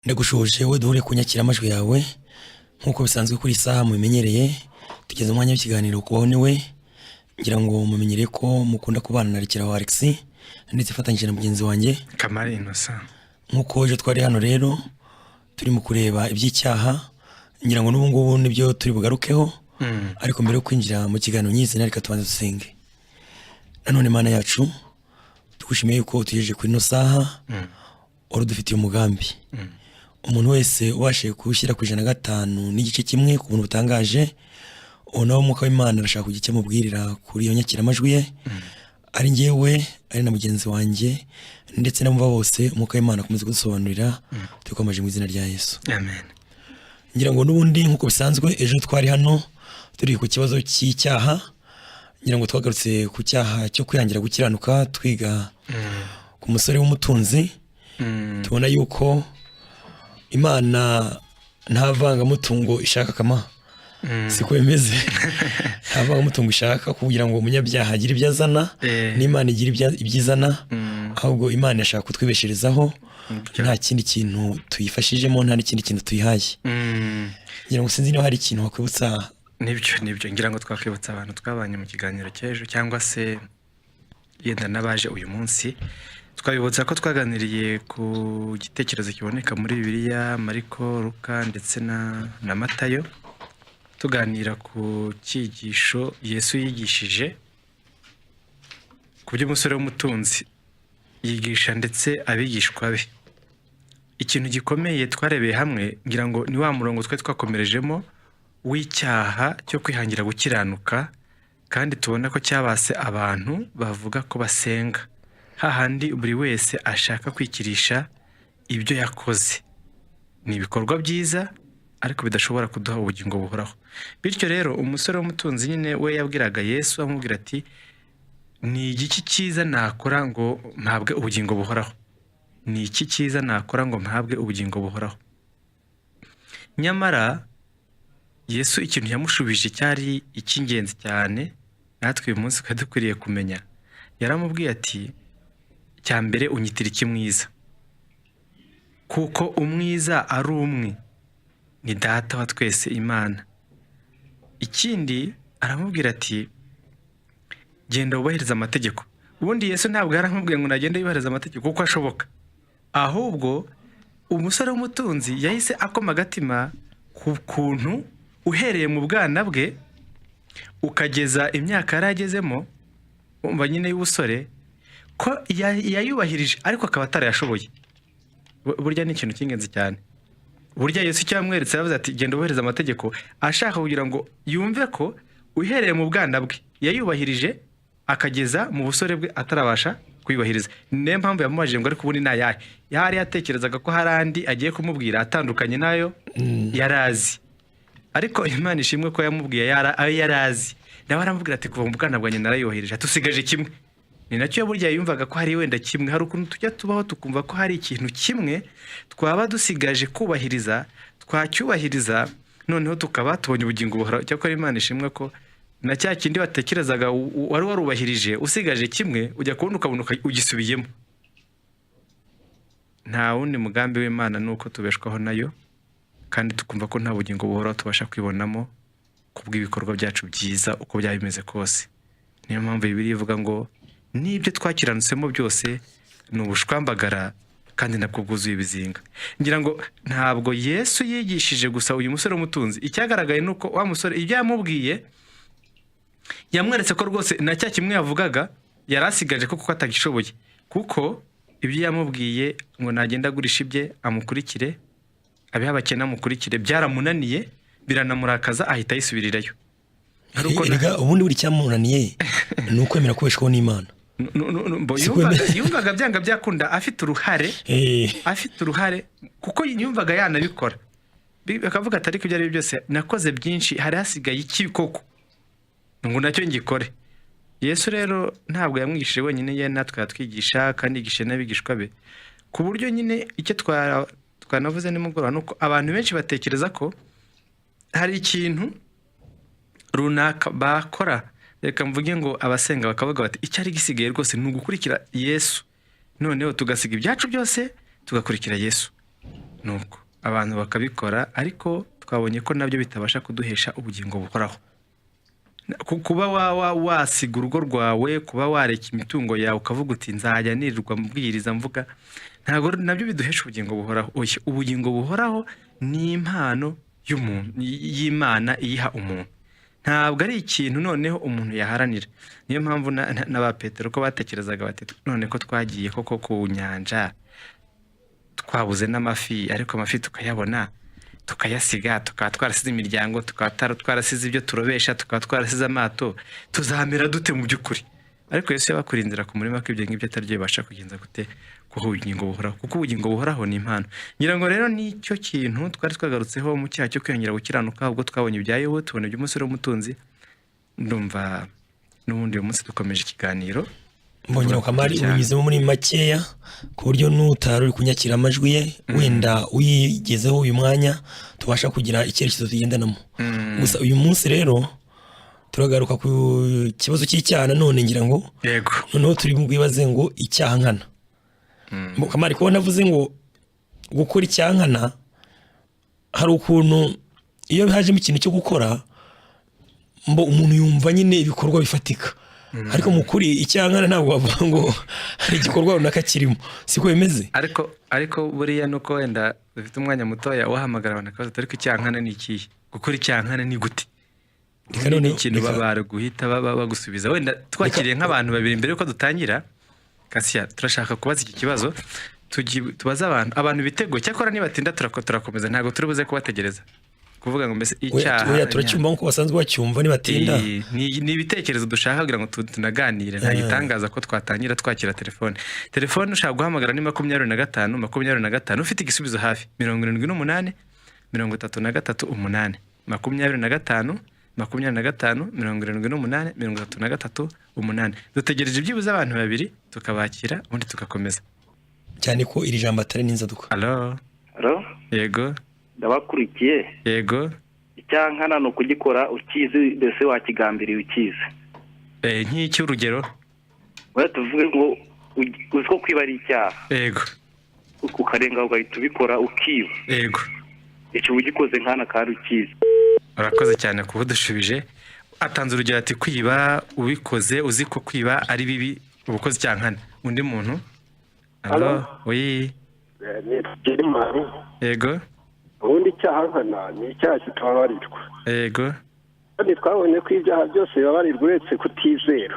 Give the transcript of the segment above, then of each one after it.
Ndagushoje we duhure kunyakira amajwi yawe nkuko bisanzwe kuri saha mumenyereye tugeze umwanya w'ikiganiro kubaho ni we ngira ngo mumenyere ko mukunda kubana na Rekeraho Alex ndetse fatanyije na mugenzi wanjye Kamari Innocent. Nkuko je twari hano rero turi mu kureba iby'icyaha ngira ngo n'ubu ngubu nibyo turi bugarukeho ariko mbere yo kwinjira mu kiganiro nyizina reka tubanze dusenge. Nanone Mana yacu tugushimiye yuko tugejeje kuri no saha dufitiye umugambi umuntu wese ubashe kuwushyira ku 105 n'igice kimwe ku buntu butangaje nawo umwuka w'Imana arashaka kugice mubwirira kuri iyo nyakira amajwi ye ari njyewe ari na mugenzi wanjye ndetse n'abumva bose umwuka w'Imana akomeze kudusobanurira tukomeje mu izina rya Yesu, amen. Ngira ngo n'ubundi nkuko bisanzwe ejo twari hano turi ku kibazo cy'icyaha, ngira ngo twagarutse ku cyaha cyo kwihangira gukiranuka twiga ku musore w'umutunzi. Tubona yuko Imana ntavanga mutungo ishaka kama siko bimeze ntavanga mutungo ishaka kugira ngo umunyabyaha agire ibyazana n'Imana igira ibyizana, ahubwo Imana yashaka kutwibesherezaho nta kindi kintu tuyifashijemo nta n'ikindi kintu tuyihaye. Ngira ngo sinzi niba hari ikintu wakwibutsa. Nibyo ngira ngo twakwibutsa abantu twabanye mu kiganiro cy'ejo cyangwa se yenda nabaje uyu munsi, twabibutsa ko twaganiriye ku gitekerezo kiboneka muri Bibiliya, Mariko, Luka ndetse na Matayo, tuganira ku cyigisho Yesu yigishije ku by'umusore w'umutunzi yigisha ndetse abigishwa be. Ikintu gikomeye twarebeye hamwe ngira ngo ni wa murongo twe twakomerejemo w'icyaha cyo kwihangira gukiranuka, kandi tubona ko cyabase abantu bavuga ko basenga hahandi buri wese ashaka kwikirisha ibyo yakoze. Ni ibikorwa byiza ariko bidashobora kuduha ubugingo buhoraho. Bityo rero umusore w'umutunzi nyine we yabwiraga Yesu amubwira ati ni igiki cyiza nakora ngo mpabwe ubugingo buhoraho? Ni iki cyiza nakora ngo mpabwe ubugingo buhoraho? Nyamara Yesu ikintu yamushubije cyari icy'ingenzi cyane natwe uyu munsi dukwiriye kumenya. Yaramubwiye ati cya mbere unyitira iki mwiza, kuko umwiza ari umwe, ni Data wa twese Imana. Ikindi aramubwira ati genda wubahiriza amategeko. Ubundi Yesu ntabwo yaramubwiye ngo nagende yubahiriza amategeko kuko ashoboka, ahubwo umusore w'umutunzi yahise akoma agatima ku kuntu uhereye mu bwana bwe ukageza imyaka yaragezemo umva nyine y'ubusore ko yayubahirije ariko akaba atarayashoboye. Burya ni ikintu cy'ingenzi cyane. Burya Yesu cyamweretse yavuze ati genda ubahiriza amategeko, ashaka kugira ngo yumve ko uhereye mu bwana bwe yayubahirije akageza mu busore bwe atarabasha kwiyubahiriza. Niyo mpamvu yamubajije ngo ariko ubundi nayahe. Yari yatekerezaga ko hari andi agiye kumubwira atandukanye nayo yarazi, ariko Imana ishimwe ko yamubwiye ayo yarazi. Nawe aramubwira ati kuva mu bwana bwanjye narayubahirije, tusigaje kimwe. Ni nacyo burya yumvaga ko hari wenda kimwe, hari ukuntu tujya tubaho tukumva ko hari ikintu kimwe twaba dusigaje kubahiriza, twacyubahiriza noneho tukaba tubonye ubugingo buhoraho. Cyakora Imana ishimwe ko na cya kindi watekerezaga wari warubahirije usigaje kimwe ujya kubona ukabona ugisubiyemo. Nta wundi mugambi w'Imana nuko tubeshwaho nayo kandi tukumva ko nta bugingo buhoraho tubasha kwibonamo kubw'ibikorwa byacu byiza uko byaba bimeze kose. Niyo mpamvu Bibiliya ivuga ngo n'ibyo twakiranutsemo byose ni ubushwambagara kandi nabwo bwuzuye ibizinga. Ngira ngo ntabwo Yesu yigishije gusa uyu musore w'umutunzi, icyagaragaye nuko wa musore ibyo yamubwiye yamweretse ko rwose na cya kimwe yavugaga yarasigaje kuko atagishoboye, kuko ibyo yamubwiye ngo nagenda agurisha ibye amukurikire, abiha abakene amukurikire, byaramunaniye biranamurakaza ahita yisubirirayo. Erega ubundi buri cyamunaniye ni ukwemera kubeshwaho n'Imana. Yumvaga byanga byakunda afite uruhare kuko yumvaga yanabikora, bakavuga ati ariko ibyo ari byose nakoze byinshi, hari hasigaye iki koko ngo nacyo ngikore. Yesu rero ntabwo yamwigishije wenyine, ye natwe yatwigisha kandi yigishe n'abigishwa be, ku buryo nyine icyo twanavuze nimugoroba nuko abantu benshi batekereza ko hari ikintu runaka bakora. Reka mvuge ngo abasenga bakavuga bati icyari gisigaye rwose ni ugukurikira Yesu, noneho tugasiga ibyacu byose tugakurikira Yesu. nuko abantu bakabikora ariko twabonye ko nabyo bitabasha kuduhesha ubugingo buhoraho. Kuba wasiga urugo rwawe, kuba wareka imitungo yawe ukavuga uti nzajya nirirwa mbwiriza mvuga, ntabwo nabyo biduhesha ubugingo buhoraho. Ubugingo buhoraho ni impano y'Imana iyiha umuntu, ntabwo ari ikintu noneho umuntu yaharanira. Niyo mpamvu n'aba Petero ko batekerezaga bati none ko twagiye koko ku nyanja twabuze n'amafi, ariko amafi tukayabona tukayasiga, tukaba twarasize imiryango, tukaba twarasize ibyo turobesha, tukaba twarasize amato, tuzamera dute mu by'ukuri? Ariko Yesu yabakurindira ku murima ko ibyo ngibyo atari byo bibasha kugenza gute kuko ubugingo buhoraho, kuko ubugingo buhoraho ni impano. Ngira ngo rero nicyo kintu twari twagarutseho mu cyaha cyo kwiyongera gukiranuka, ubwo twabonye ibya Yobu, tubona iby'umusore w'umutunzi. Ndumva n'ubundi uyu munsi dukomeje ikiganiro. Mbonye Kamari unyuzemo muri makeya ku buryo n'utari uri kunyakira amajwi ye wenda uyigezeho uyu mwanya tubasha kugira icyerekezo tugendanamo. Gusa uyu munsi rero turagaruka ku kibazo cy'icyaha none, ngira ngo yego noneho turi bwibaze ngo icyaha nkana. Kamari ko navuze ngo gukora icyaha nkana, hari ukuntu iyo hajemo ikintu cyo gukora umuntu yumva nyine ibikorwa bifatika, ariko mu kuri icyaha nkana ntabwo bavuga ngo hari igikorwa runaka kirimo, siko bimeze. Ariko buriya nuko wenda dufite umwanya mutoya wahamagara abantu akabaza ariko icyaha nkana ni ikihe? Gukora icyaha nkana ni gute? Ni ikintu baba guhita bagusubiza. Wenda twakiriye nk'abantu babiri mbere yuko dutangira. Kasiya, turashaka kubaza iki kibazo, tubaza abantu bitego, cyakora nibatinda turakomeza, ntabwo turi buze kubategereza kuvuga ngo mbese icyaha turacyumva nkuko basanzwe bacyumva nibatinda. Ni ibitekerezo dushaka kugira ngo tunaganire, nta gitangaza ko twatangira twakira telefone ushaka guhamagara ni 25 ufite igisubizo hafi 78 33 8 25 28 33 8. Dutegereje byibuze abantu babiri tukabakira ubundi tugakomeza, cyane ko iri jambo atari n'inzaduka. Allo yego ndabakurikiye. Yego icyaha nkana no kugikora ukizi mbese wakigambiriye ukizi. Nk'iki urugero? Oya tuvuge ngo uziko kwiba ari icyaha. Yego ukarenga ugahita ubikora ukiba. Yego icyo ugikoze nkana kandi ukizi. Urakoze cyane kuba dushubije. Atanze urugero ati kwiba ubikoze uzi ko kwiba ari bibi, ubukoze icyaha nkana. Undi muntu? Allo oui. Yego ubundi icyaha nkana ni icyaha kitababarirwa. Yego kandi twabonye ko ibyaha byose bibabarirwa uretse kutizera.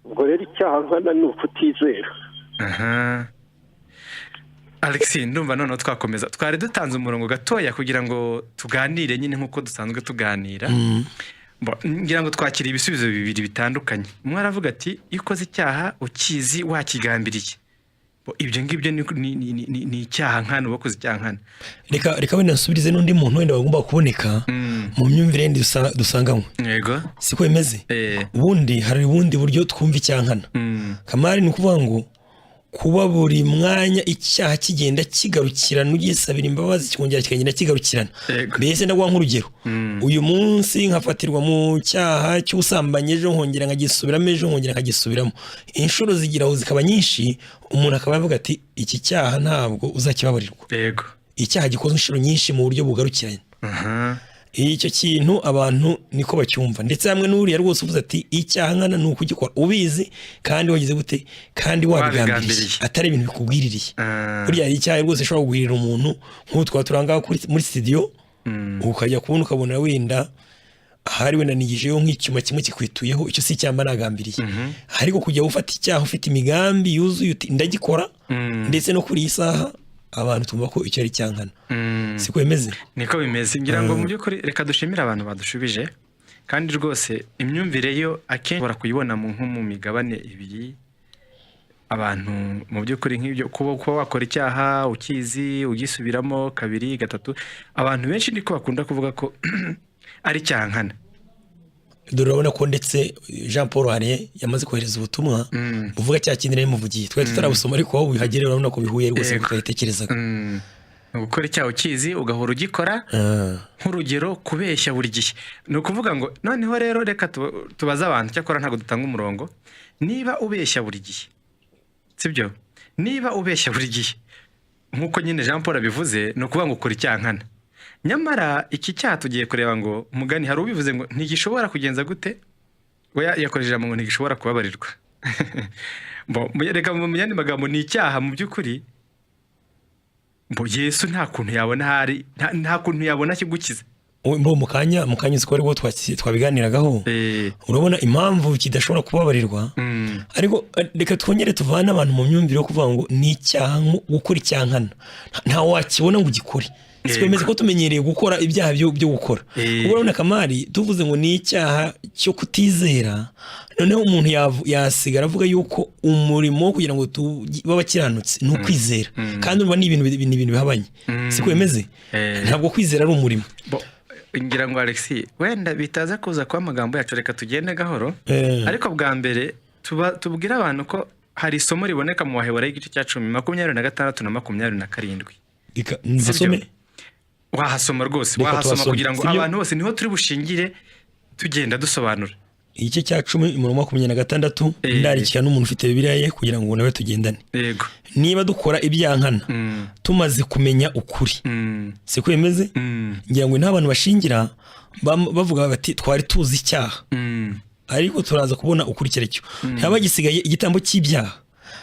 Ubwo rero icyaha nkana ni ukutizera. Alexis, ndumva noneho twakomeza. Twari dutanze umurongo gatoya kugira ngo tuganire nyine nk'uko dusanzwe tuganira. Ngira ngo twakire ibisubizo bibiri bitandukanye. Umwe aravuga ati ikoze icyaha ukizi wakigambiriye, ibyo ngibyo ni icyaha nkana, ubakoze icyaha nkana. Reka wenda nsubirize n'undi muntu wenda bagomba kuboneka mu myumvire dusanganywe. Yego siko bimeze. Ubundi hari ubundi buryo twumva icyaha nkana. Kamari ni ukuvuga ngo kuba buri mwanya icyaha kigenda kigarukirana, ugisabira imbabazi kikongera kikagenda kigarukirana. Mbese ndaguha nk'urugero, uyu munsi nkafatirwa mu cyaha cy'ubusambanyi, ejo nkongera nkagisubiramo, ejo nkongera nkagisubiramo, inshuro zigiraho zikaba nyinshi, umuntu akaba yavuga ati iki cyaha ntabwo uzakibabarirwa. Yego icyaha gikoze inshuro nyinshi mu buryo bugarukiranye. Icyo kintu abantu niko bacyumva, ndetse hamwe n'uriya rwose uvuze ati icyaha nkana ni ukugikora ubizi kandi wagize gute kandi wabigambiriye, atari ibintu bikubwiririye. Buriya icyaha rwose ushobora kugwirira umuntu nk'uko twaba turangaho muri studio, ukajya kubona ukabona wenda ahari wenda nigijeyo nk'icyuma kimwe kikwituyeho, icyo si icyamba nagambiriye. Ariko kujya ufata icyaha ufite imigambi yuzuye uti ndagikora, ndetse no kuri iyi saha abantu tumva ko icyo ari cyankana. Siko bimeze. Niko bimeze. Ngira ngo mu by'ukuri reka dushimire abantu badushubije, kandi rwose imyumvire yo akenshi bora kuyibona nko mu migabane ibiri. Abantu mu by'ukuri nk'ibyo kuba wakora icyaha ukizi ugisubiramo kabiri gatatu, abantu benshi niko bakunda kuvuga ko ari cyankana. Durabona ko ndetse Jean Paul Hare yamaze kohereza ubutumwa buvuga cya kinire muvugiye, twe tutarabusoma ariko aho bihagere urabona ko bihuye rwose tukayitekerezaga. Gukora icyaha ukizi ugahora ugikora, nk'urugero kubeshya buri gihe. Ni ukuvuga ngo noneho rero reka tubaza abantu, cyakora ntabwo dutanga umurongo. Niba ubeshya buri gihe, sibyo? Niba ubeshya buri gihe nk'uko nyine Jean Paul abivuze ni ukuvuga ngo ukora icyaha nkana. Nyamara iki cyaha tugiye kureba ngo umugani hari ubivuze ngo ntigishobora kugenza gute, we yakoresheje ngo ntigishobora kubabarirwa. Reka mu yandi magambo ni icyaha mu by'ukuri Yesu nta kuntu yabona hari nta kuntu yabona kigukiza. mu kanya uko ari bwo twabiganiragaho urabona impamvu kidashobora kubabarirwa. Ariko reka twongere tuvane abantu mu myumvire yo kuvuga ngo ni icyaha gukora icyaha nkana nta wakibona ngo ugikore. Twemeze ko tumenyereye gukora ibyaha byo gukora. Urabona Kamari tuvuze ngo ni icyaha cyo kutizera, noneho umuntu yasigara avuga yuko umurimo kugira ngo babakiranutse ni ukwizera, kandi urumva ni ibintu bihabanye. Siko bimeze, ntabwo kwizera ari umurimo. Ngira ngo Alexis wenda bitaza kuza kwa magambo yacu, reka tugende gahoro. Ariko bwa mbere tubwira abantu ko hari isomo riboneka mu Baheburayo igice cya 10 26 na 27. Nzasome wahasoma rwose, wahasoma kugira ngo abantu bose niho turi bushingire tugenda dusobanura. Igice cya 10:26 ndarikira n'umuntu ufite Bibiliya ye kugira ngo nawe tugendane. Yego. Niba dukora ibyaha nkana tumaze kumenya ukuri, siko bimeze. Ngira ngo n'abantu bashingira bavuga bati twari tuzi icyaha, ariko turaza kubona ukuri cyerecyo. Ntabagisigaye igitambo cy'ibyaha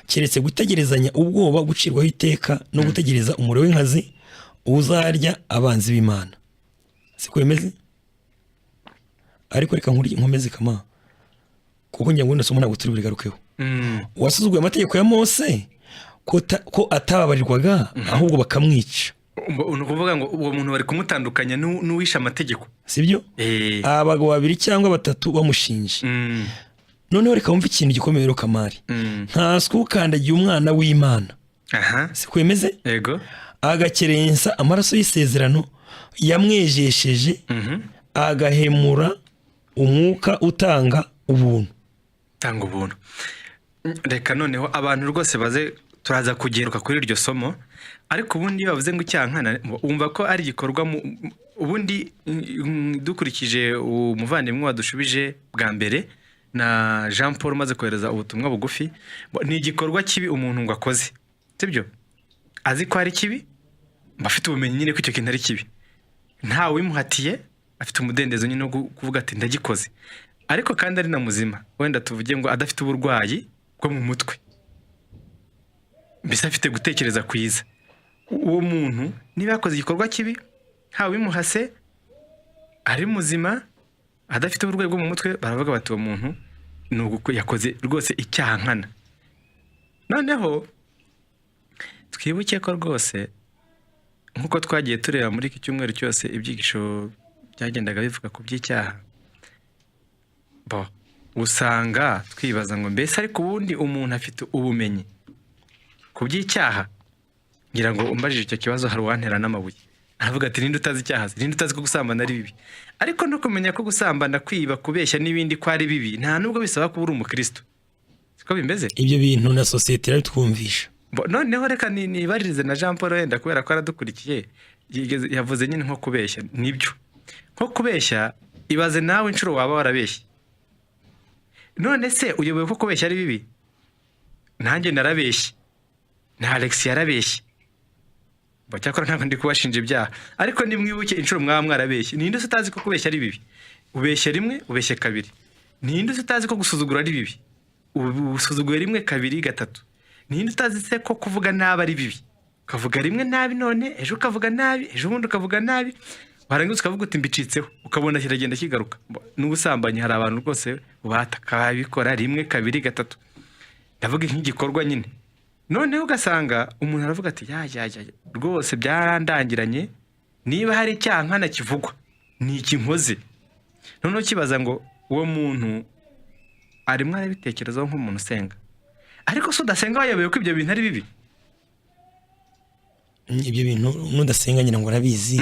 keretse gutegerezanya ubwoba, gucirwaho iteka no gutegereza umuriro w'inkazi uzarya abanzi b'Imana. Siko bimeze. Ariko reka nkomeze Kama, kuko ngira ngo ndasoma ntabwo turi burigarukeho. Wasuzuguye amategeko ya Mose ko atababarirwaga ahubwo bakamwica. Ukuvuga ngo uwo muntu bari kumutandukanya n'uwisha amategeko, sibyo? Abagabo 2 cyangwa 3 bamushinje. Noneho reka wumve ikintu gikomeye rero Kamari. Ntaswe ukandagiye umwana w'Imana. Siko bimeze. Yego. Agakerensa amaraso y'isezerano yamwejesheje, agahemura umwuka utanga ubuntu. Tanga ubuntu. Reka noneho abantu rwose baze turaza kugeruka kuri iryo somo. Ariko ubundi bavuze ngo icyaha nkana umva ko ari gikorwa ubundi dukurikije umuvandimwe wadushubije bwa mbere na Jean Paul maze kohereza ubutumwa bugufi, ni igikorwa kibi umuntu ngo akoze, sibyo? Azi ko ari kibi, bafite ubumenyi nyine ko icyo kintu ari kibi, nta wimuhatiye, afite umudendezo nyine no kuvuga ati ndagikoze. Ariko kandi ari na muzima, wenda tuvuge ngo adafite uburwayi bwo mu mutwe, mbese afite gutekereza kwiza. Uwo muntu niba yakoze igikorwa kibi, nta wimuhase, ari muzima, adafite uburwayi bwo mu mutwe, baravuga bati uwo muntu nuko yakoze rwose icyaha nkana. Noneho twibuke ko rwose nkuko twagiye tureba muri iki cyumweru cyose ibyigisho byagendaga bivuga ku by'icyaha, usanga twibaza ngo mbese ariko ubundi umuntu afite ubumenyi ku by'icyaha. Ngira ngo umbajije icyo kibazo hari uwantera n'amabuye, aravuga ati ninde utazi icyaha, ninde utazi ko gusambana ari bibi. Ariko no kumenya ko gusambana, kwiba, kubeshya n'ibindi ko ari bibi nta nubwo bisaba kuba uri umukristo. Siko bimeze. Ibyo bintu na societe iratwumvisha. Noneho reka nibaririze na Jean Paul wenda kubera ko aradukurikiye, yavuze nyine nko kubeshya. Nibyo, nko kubeshya, ibaze nawe inshuro waba warabeshye. None se uyoboye ko kubeshya ari bibi? Nanjye narabeshye, na Alex yarabeshye, cyakora ntabwo ndi kubashinja ibyaha, ariko nimwibuke inshuro mwaba mwarabeshye. Ninde utazi ko kubeshya ari bibi? Ubeshye rimwe, ubeshye kabiri. Ninde utazi ko gusuzugura ari bibi? Usuzuguye rimwe, kabiri, gatatu. Ninde utazi se ko kuvuga nabi ari bibi? Ukavuga rimwe nabi, none ejo ukavuga nabi, ejo bundi ukavuga nabi, warangiza ukavuga uti mbicitseho, ukabona kiragenda kigaruka. N'ubusambanyi hari abantu rwose bataka bikora rimwe, kabiri, gatatu. Ndavuga nk'igikorwa nyine. Noneho ugasanga umuntu aravuga ati ya rwose byarandangiranye, niba hari icyaha nkana kivugwa ni iki nkoze. Noneho kibaza ngo uwo muntu arimo arabitekerezaho nk'umuntu usenga, ariko so udasenga wayobewe ko ibyo bintu ari bibi. Ibyo bintu nudasenga nyina ngo arabizi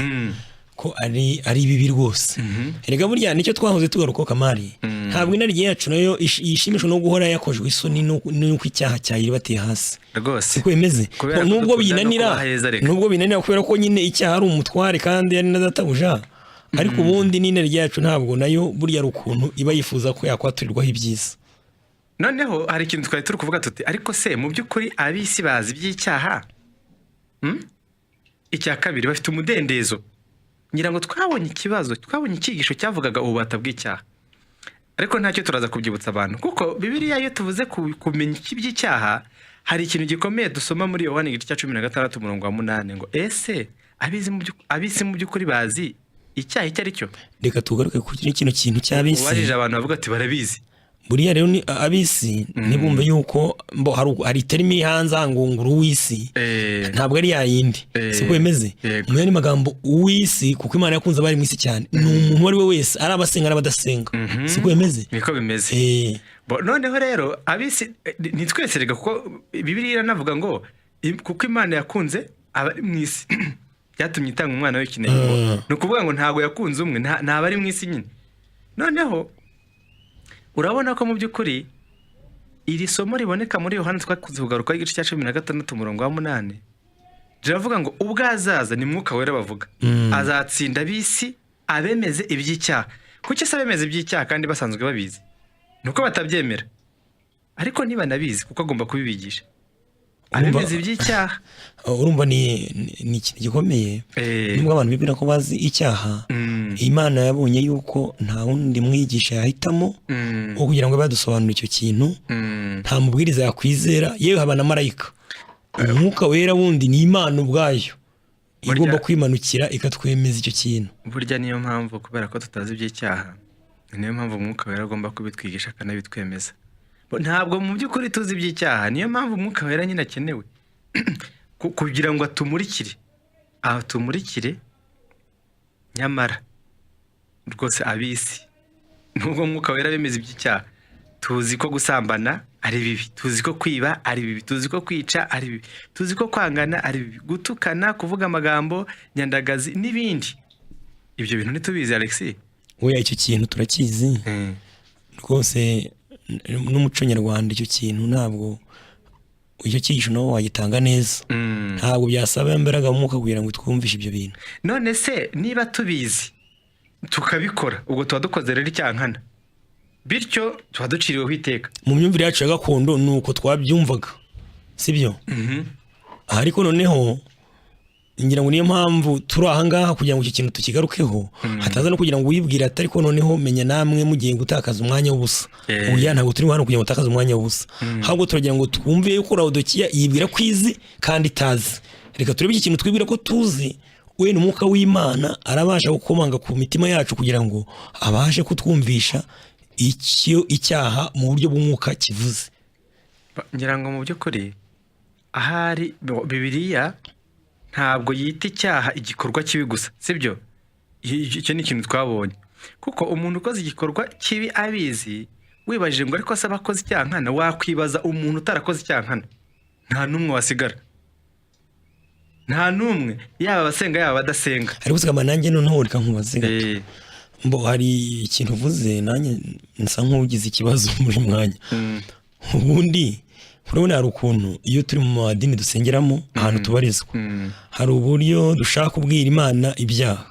ko ari bibi rwose. Erega burya nicyo twahoze tugaruka Kamari, ntabwo inarigiye yacu nayo yishimishwa no guhora yakojwe isoni nuko icyaha cyayiri bateye hasi rwose. Siko bimeze. Nubwo binanira kubera ko nyine icyaha ari umutware kandi ari nadatabuja, ariko ubundi n'inarigiye yacu ntabwo nayo burya rukuntu iba yifuza ko yakwaturirwaho ibyiza. Noneho hari ikintu twari turi kuvuga tuti ariko se mu by'ukuri abisi bazi by'icyaha icya kabiri bafite umudendezo. Ngira ngo twabonye icyigisho cyavugaga ububata bw'icyaha, ariko ntacyo turaza kubyibutsa abantu, kuko Bibiliya iyo tuvuze kumenya iby'icyaha hari ikintu gikomeye dusoma muri Yohana igice cya 16 umurongo wa 8 ngo ese abisi mu by'ukuri bazi icyaha icyo ari cyo. Reka tugaruke ku kintu cy'abisi. Warije abantu bavuga ati barabizi. Buriya rero ni abisi ntibumve yuko hari terimi hanze ngo nguru w'isi ntabwo ari yayindi siko bemeze mu yandi magambo uw'isi kuko Imana yakunze abari mu isi cyane ni umuntu wari we wese ari abasenga n'abadasenga siko bemeze niko bimeze. Noneho rero abisi nitweserega kuko Bibiliya navuga ngo kuko Imana yakunze abari mu isi byatumye itanga umwana w'ikinege. No kuvuga ngo ntago yakunze umwe ntabari mu isi nyine. Noneho urabona ko mu by'ukuri iri somo riboneka muri Yohana twakuze kugaruka igice cya 16 umurongo wa 8 riravuga ngo ubwazaza ni Mwuka Wera bavuga azatsinda bisi abemeze iby'icyaha. Kuki se abemeze iby'icyaha kandi basanzwe babizi? Nuko batabyemera, ariko niba nabizi kuko agomba kubibigisha abemeze iby'icyaha. Urumva ni ikintu gikomeye nubwo abantu bibwira ko bazi icyaha. Imana yabonye yuko nta wundi mwigisha yahitamo kugira ngo badusobanurire icyo kintu. Nta mubwiriza yakwizera, yewe haba na marayika. Umwuka Wera wundi ni Imana ubwayo igomba kwimanukira ikatwemeza icyo kintu. Burya niyo mpamvu kubera ko tutazi iby'icyaha, niyo mpamvu Umwuka Wera agomba kubitwigisha akanabitwemeza. Ntabwo mu by'ukuri tuzi iby'icyaha, niyo mpamvu Umwuka Wera nyine akenewe kugira ngo atumurikire. Nyamara rwose abisi nubwo Umwuka Wera bemeza iby'icyaha, tuzi ko gusambana ari bibi, tuzi ko kwiba ari bibi, tuzi ko kwica ari bibi, tuzi ko kwangana ari bibi, gutukana, kuvuga amagambo nyandagazi n'ibindi. Ibyo bintu ntitubizi Alexis? Oya, icyo kintu turakizi rwose n'umuco nyarwanda. Icyo kintu ntabwo icyo cyigisho nawo wagitanga neza. Ntabwo byasaba imbaraga mu mwuka kugira ngo twumvishe ibyo bintu. None se niba tubizi tukabikora, ubwo tuba dukoze rero icyankana, bityo tuba duciriweho iteka. Mu myumvire yacu ya gakondo ni uko twabyumvaga, sibyo? Ariko noneho ngira ngo niyo mpamvu turi aha ngaha kugira ngo icyo kintu tukigarukeho, hataza no kugira ngo wibwire ati ariko noneho menya namwe mugiye gutakaza umwanya w'ubusa. Oya, ntabwo turi hano kugira ngo utakaze umwanya w'ubusa, ahubwo turagira ngo twumve yuko Laodikiya yibwira ko izi kandi itazi. Reka turebe iki kintu twibwira ko tuzi, we n'Umwuka w'Imana arabasha gukomanga ku mitima yacu kugira ngo abashe kutwumvisha icyaha mu buryo bw'umwuka kivuze. Ngira ngo mu by'ukuri ahari Bibiliya ntabwo yita icyaha igikorwa kibi gusa, sibyo? Icyo ni ikintu twabonye, kuko umuntu ukoze igikorwa kibi abizi, wibajije ngo ariko asaba akoze icyaha nkana, wakwibaza umuntu utarakoze icyaha nkana nta n'umwe wasigara, nta n'umwe, yaba abasenga yaba abadasenga. Ariko se nanjye noneho reka nkubaze gato. Hari ikintu uvuze nanjye nsa nk'ugize ikibazo muri mwanya. Ubundi urabona hari ukuntu iyo turi mu madini dusengeramo ahantu tubarizwa, hari uburyo dushaka kubwira Imana ibyaha.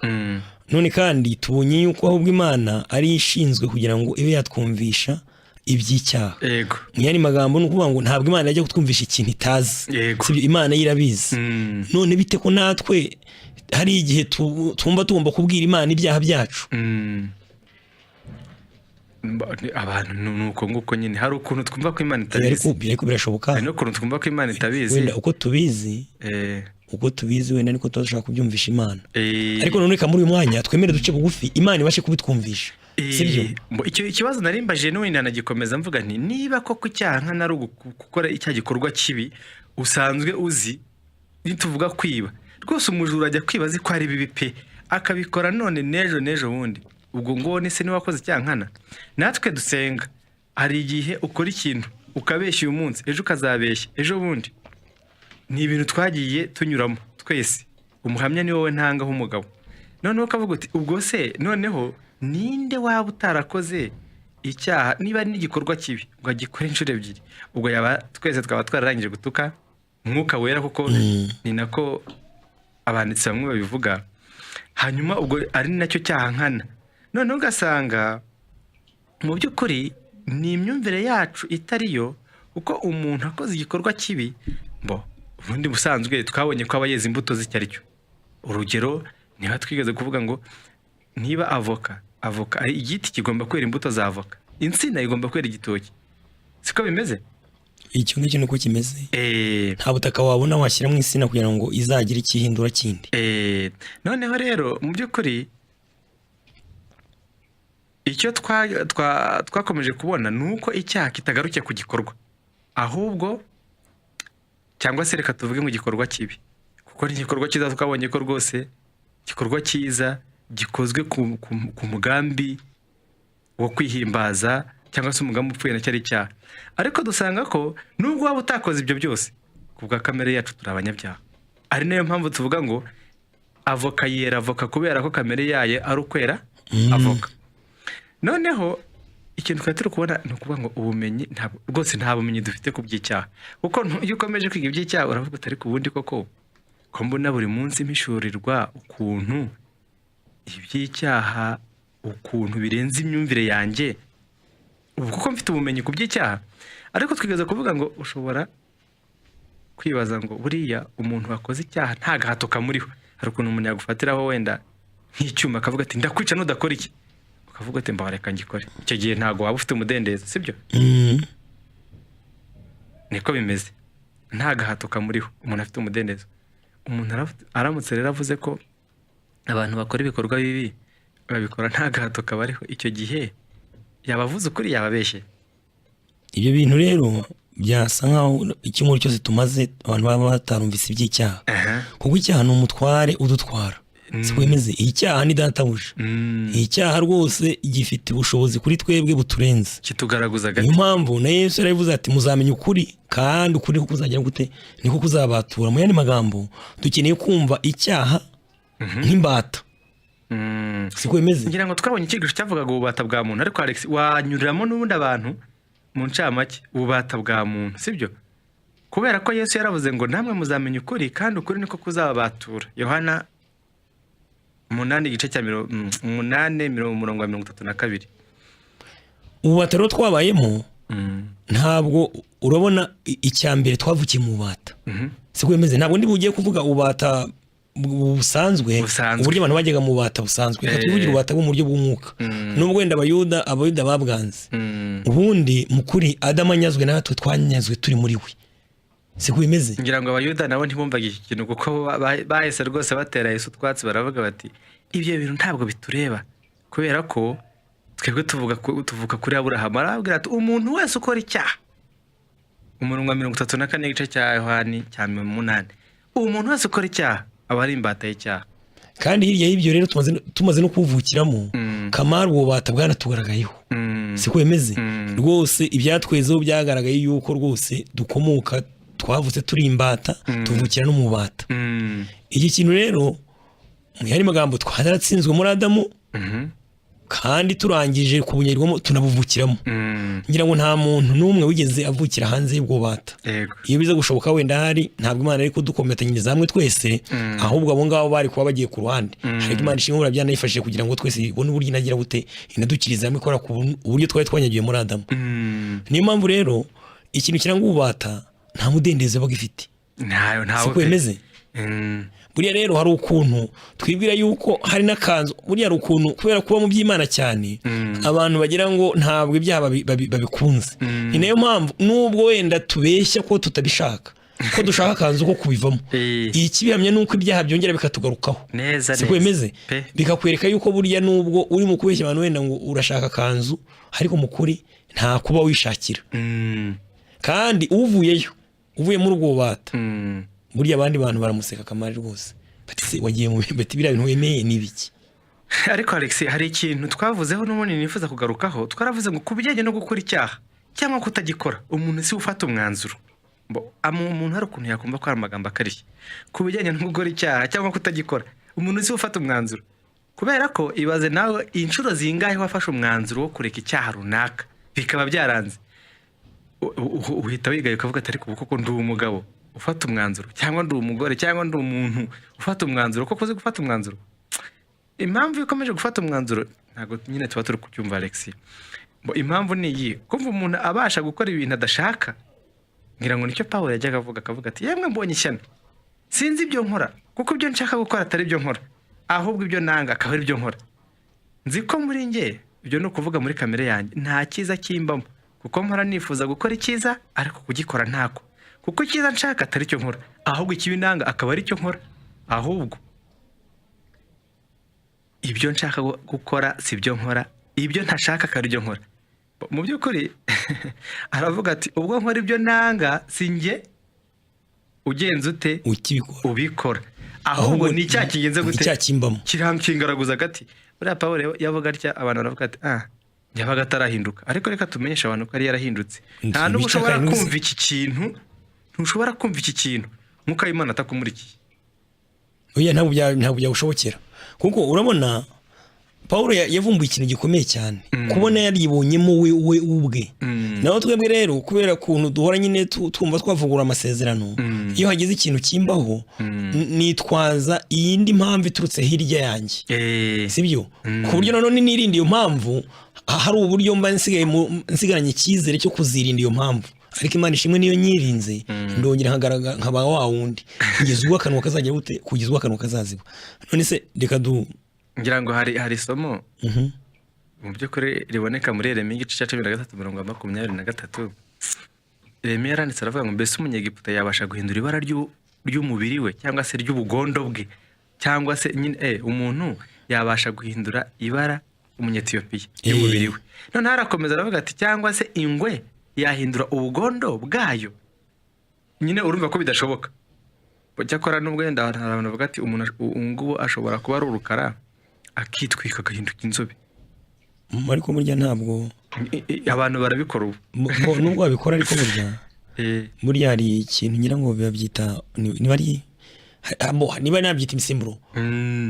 None kandi tubonye yuko ahubwo Imana ari ishinzwe kugira ngo ibe yatwumvisha iby'icyaha. Mu yandi magambo ni ukuvuga ngo ntabwo Imana yajya kutwumvisha ikintu itazi, sibyo? Imana yirabizi. None bite ko natwe hari igihe tumba tugomba kubwira Imana ibyaha byacu? Abantu nuko nguko nyine hari ukuntu twumva ko Imana itabizi. Ariko birashoboka. Hari ukuntu twumva ko Imana itabizi. Wenda uko tubizi wenda niko tudashaka kubyumvisha Imana. Ariko none ka muri uyu mwanya twemere duce bugufi Imana ibashe kubitwumvisha, sibyo? Icyo kibazo narimbaje n'uwenda nagikomeza mvuga nti niba koko icyaha nkana ari gukora icya gikorwa kibi usanzwe uzi, nituvuga kwiba rwose umujura ajya kwibaza ko ari bibi pe akabikora none nejo wundi, ubwo ngo ni se ni wakoze icyaha nkana. Natwe dusenga hari igihe ukora ikintu ukabeshya uyu munsi, ejo ukazabeshya ejo bundi. Ni ibintu twagiye tunyuramo twese, umuhamya ni wowe ntangaho umugabo. Noneho ukavuga uti ubwo se noneho ninde waba utarakoze icyaha niba ari n'igikorwa kibi ngo agikore inshuro ebyiri? Ubwo yaba twese twaba twararangije gutuka Umwuka Wera, kuko ni nako abanditsi bamwe babivuga. Hanyuma ubwo ari nacyo cyaha nkana. Noneho ugasanga mu by'ukuri ni imyumvire yacu itariyo, kuko umuntu akoze igikorwa kibi ubundi busanzwe twabonye ko aba yeze imbuto z'icyari cyo. Urugero niba twigeze kuvuga ngo niba avoka igiti kigomba kwera imbuto za avoka, insina igomba kwera igitoki, siko bimeze? Icyo ngicyo nuko kimeze. Nta butaka wabona washyira mu insina kugira ngo izagire ikihindura kindi. Noneho rero mu by'ukuri icyo twakomeje kubona nuko icyaha kitagarukiye ku gikorwa, ahubwo cyangwa se reka tuvuge ngo igikorwa kibi, kuko n'igikorwa cyiza twabonye ko rwose igikorwa cyiza gikozwe ku mugambi wo kwihimbaza cyangwa se umugambi upfuye na cyari icyaha. Ariko dusanga ko nubwo waba utakoze ibyo byose, ku bwa kamere yacu turi abanyabyaha. Ari nayo mpamvu tuvuga ngo avoka yera avoka kubera ko kamere yayo ari ukwera avoka. Noneho ikintu twari turi kubona ni ukuvuga ngo ubumenyi rwose nta bumenyi dufite ku by'icyaha, kuko iyo ukomeje kwiga iby'icyaha uravuga utari ku bundi koko ko mbona buri munsi mpishurirwa ukuntu iby'icyaha ukuntu birenze imyumvire yanjye, ubu kuko mfite ubumenyi ku by'icyaha. Ariko twigeze kuvuga ngo ushobora kwibaza ngo buriya umuntu wakoze icyaha nta gahato kamuriho. Hari ukuntu umuntu yagufatiraho wenda nk'icyuma akavuga ati ndakwica nudakora iki, ukavuga ati mbareka ngikore. Icyo gihe ntago waba ufite umudendezo, sibyo? Niko bimeze, nta gahato kamuriho, umuntu afite umudendezo. Umuntu aramutse rero avuze ko abantu bakora ibikorwa bibi babikora nta gahato kabariho, icyo gihe yabavuze ukuri yababeshye. Ibyo bintu rero byasa nkaho icyumweru cyose tumaze abantu baba batarumvise iby'icyaha, kuko icyaha ni umutware udutwara. Siko bimeze, icyaha ni databuja. Icyaha rwose gifite ubushobozi kuri twebwe buturenze, kitugaragaza gati. Niyo mpamvu na Yesu yaravuze ati muzamenya ukuri, kandi ukuri ko kuzagira gute niko kuzabatura. Mu yandi magambo dukeneye kumva icyaha nk'imbata. Siko bimeze. Ngira ngo twabonye ikigisho cyavugaga ububata bwa muntu, ariko Alex wanyuriramo n'ubundi abantu mu ncamake ububata bwa muntu, sibyo? Kubera ko Yesu yaravuze ngo namwe muzamenya ukuri, kandi ukuri niko kuzababatura. Yohana 8:8:32. Ububata rero twabayemo ntabwo urabona icyambere twavukiye mu bubata. Siko bimeze, ntabwo ndi bugiye kuvuga ububata busanzwe uburyo abantu bajyaga mu bubata busanzwe. Reka tuvugira ububata bwo mu buryo bw'umwuka. Nubwo wenda abayuda babwanze, ubundi mukuri Adamu anyazwe natwe twanyazwe turi muri we. Siko bimeze. Ngira ngo abayuda nabo ntibumvaga iki kintu, kuko bahise rwose batera Yesu twatsi, baravuga bati ibyo bintu ntabwo bitureba, kubera ko twebwe tuvuga kuri Aburahamu. Arabwira ati umuntu wese ukora icyaha, umurongo wa 34 igice cya Yohani cya 8, umuntu wese ukora icyaha aba ari imbata y'icyaha. Kandi hirya y'ibyo rero tumaze no kuvukiramo kamara ubwo bubata bwanatugaragayeho. Siko bimeze. Rwose ibyatwezeho byagaragaye yuko rwose dukomoka, twavutse turi imbata, tuvukira no mu bubata. Iki kintu rero mu yandi magambo twaratsinzwe muri Adamu, kandi turangije kubunyirwamo tunabuvukiramo. Ngira ngo nta muntu n'umwe wigeze avukira hanze y'ubwo bubata. Iyo biza gushoboka wenda hari, ntabwo Imana ari kudukometanyiriza hamwe twese, ahubwo abo ngabo bari kuba bagiye ku ruhande. Ariko Imana ishimwe byanayifashije kugira ngo twese ibone uburyo inagira gute inadukiriza hamwe, ikora ku buryo twari twanyagiye muri Adamu. Niyo mpamvu rero ikintu kiranga ububata nta mudendezo bagifite. Siko bimeze. Buriya rero hari ukuntu twibwira yuko hari n'akanzu, buriya hari ukuntu kubera kuba mu by'Imana cyane abantu bagira ngo ntabwo ibyaha babikunze. Ni nayo mpamvu nubwo wenda tubeshya ko tutabishaka, ko dushaka akanzu ko kubivamo, ikibihamya nuko ibyaha byongera bikatugarukaho. Siko bimeze. Bikakwereka yuko buriya nubwo uri mu kubeshya abantu wenda ngo urashaka akanzu, ariko mu kuri nta kuba wishakira. Kandi uvuye muri ubwo bubata, buriya abandi bantu baramuseka kamari rwose, bati se wagiye mu bati biriya bintu wemeye n'ibiki. Ariko Alex, hari ikintu twavuzeho n'ubundi nifuza kugarukaho. Twaravuze ngo kubijyanye no gukora icyaha cyangwa kutagikora, umuntu si ufata umwanzuro. Umuntu hari ukuntu yakumva ko ari amagambo akarishye. Kubijyanye no gukora icyaha cyangwa kutagikora, umuntu si ufata umwanzuro. Kubera ko ibaze nawe inshuro zingahe wafashe umwanzuro wo kureka icyaha runaka bikaba byaranze, uhita wigaye ukavuga ati ariko koko ndi umugabo ufata umwanzuro, cyangwa ndi umugore, cyangwa ndi umuntu ufata umwanzuro, koko uzi gufata umwanzuro. Impamvu ikomeje gufata umwanzuro ntabwo nyine tuba turi kucyumva Alex. Impamvu ni iyi, kumva umuntu abasha gukora ibintu adashaka ngira ngo nicyo Pawulo yajyaga avuga, akavuga ati yemwe mbonye ishyano, sinzi ibyo nkora, kuko ibyo nshaka gukora atari ibyo nkora, ahubwo ibyo nanga akaba ari ibyo nkora. Nzi ko muri nge, ibyo ni ukuvuga muri kamere yanjye, nta cyiza kimbamo, kuko mpora nifuza gukora icyiza ariko kugikora ntako, kuko icyiza nshaka atari cyo nkora, ahubwo ikibi nanga akaba ari cyo nkora. Ahubwo ibyo nshaka gukora si byo nkora, ibyo ntashaka akaba ari byo nkora. Mu by'ukuri aravuga ati ubwo nkora ibyo nanga si nge ugenza ute ubikora, ahubwo ni icyaha kigenze gute kirankingaraguza agati. Buriya Pawulo yavuga atya, abantu baravuga ati yabaga atarahinduka, ariko reka tumenyeshe abantu ko ari yarahindutse. Nta n'ubwo ushobora kumva iki kintu, ntushobora kumva iki kintu nk'uko Imana atakumurikiye. Oya, ntabwo byagushobokera, kuko urabona Pawulo yavumbuye ikintu gikomeye cyane, kubona yaribonyemo we ubwe. Naho twebwe rero kubera kuntu duhora nyine twumva twavugura amasezerano, iyo hagize ikintu kimbaho nitwaza iyindi mpamvu iturutse hirya yanjye, sibyo? Ku buryo nanone nirindi iyo mpamvu, hari uburyo mba nsigaranye icyizere cyo kuzirinda iyo mpamvu. Ariko Imana ishimwe niyo nyirinze, ndongera nkaba wa wundi kugeza ubwo akanwa kazajya bute, kugeza ubwo akanwa kazaziba. None se reka ngira ngo hari isomo mu by'ukuri riboneka muri Yeremiya igice cya 13:23. Yeremiya yaranditse aravuga ngo mbese umunyegiputa yabasha guhindura ibara ry'umubiri we, cyangwa se ry'ubugondo bwe, cyangwa se nyine umuntu yabasha guhindura ibara umunyetiyopiya y'umubiri we. None harakomeza aravuga ati cyangwa se ingwe yahindura ubugondo bwayo. Nyine urumva ko bidashoboka. Cyakora nubwo yenda hari abantu bavuga ati umuntu ngubu ashobora kuba ari urukara akitwika agahinduka inzobe, ariko burya ntabwo abantu barabikora ubu. Nubwo babikora ariko burya hari ikintu ngira ngo babyita niba nabyita imisimburo.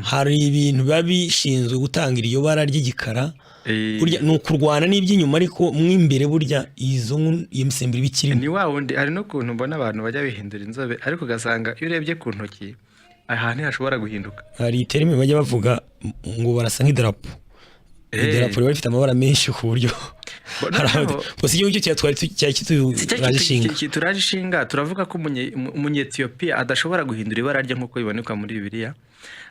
Hari ibintu biba bishinzwe gutangira iyo bara ry'igikara, burya ni ukurwana n'iby'inyuma, ariko mw'imbere burya iyo misimburo iba ikirimo. Ni wa wundi, hari n'ukuntu mbona abantu bajya bihindura inzobe, ariko ugasanga iyo urebye ku ntoki ahantu hashobora guhinduka. Hari iterime bajya bavuga ngo barasa nk'idarapo. Idarapo riba rifite amabara menshi ku buryo bose igihugu cyo turaje ishinga. Turavuga ko umunyetiyopiya adashobora guhindura ibara rye nk'uko biboneka muri Bibiliya,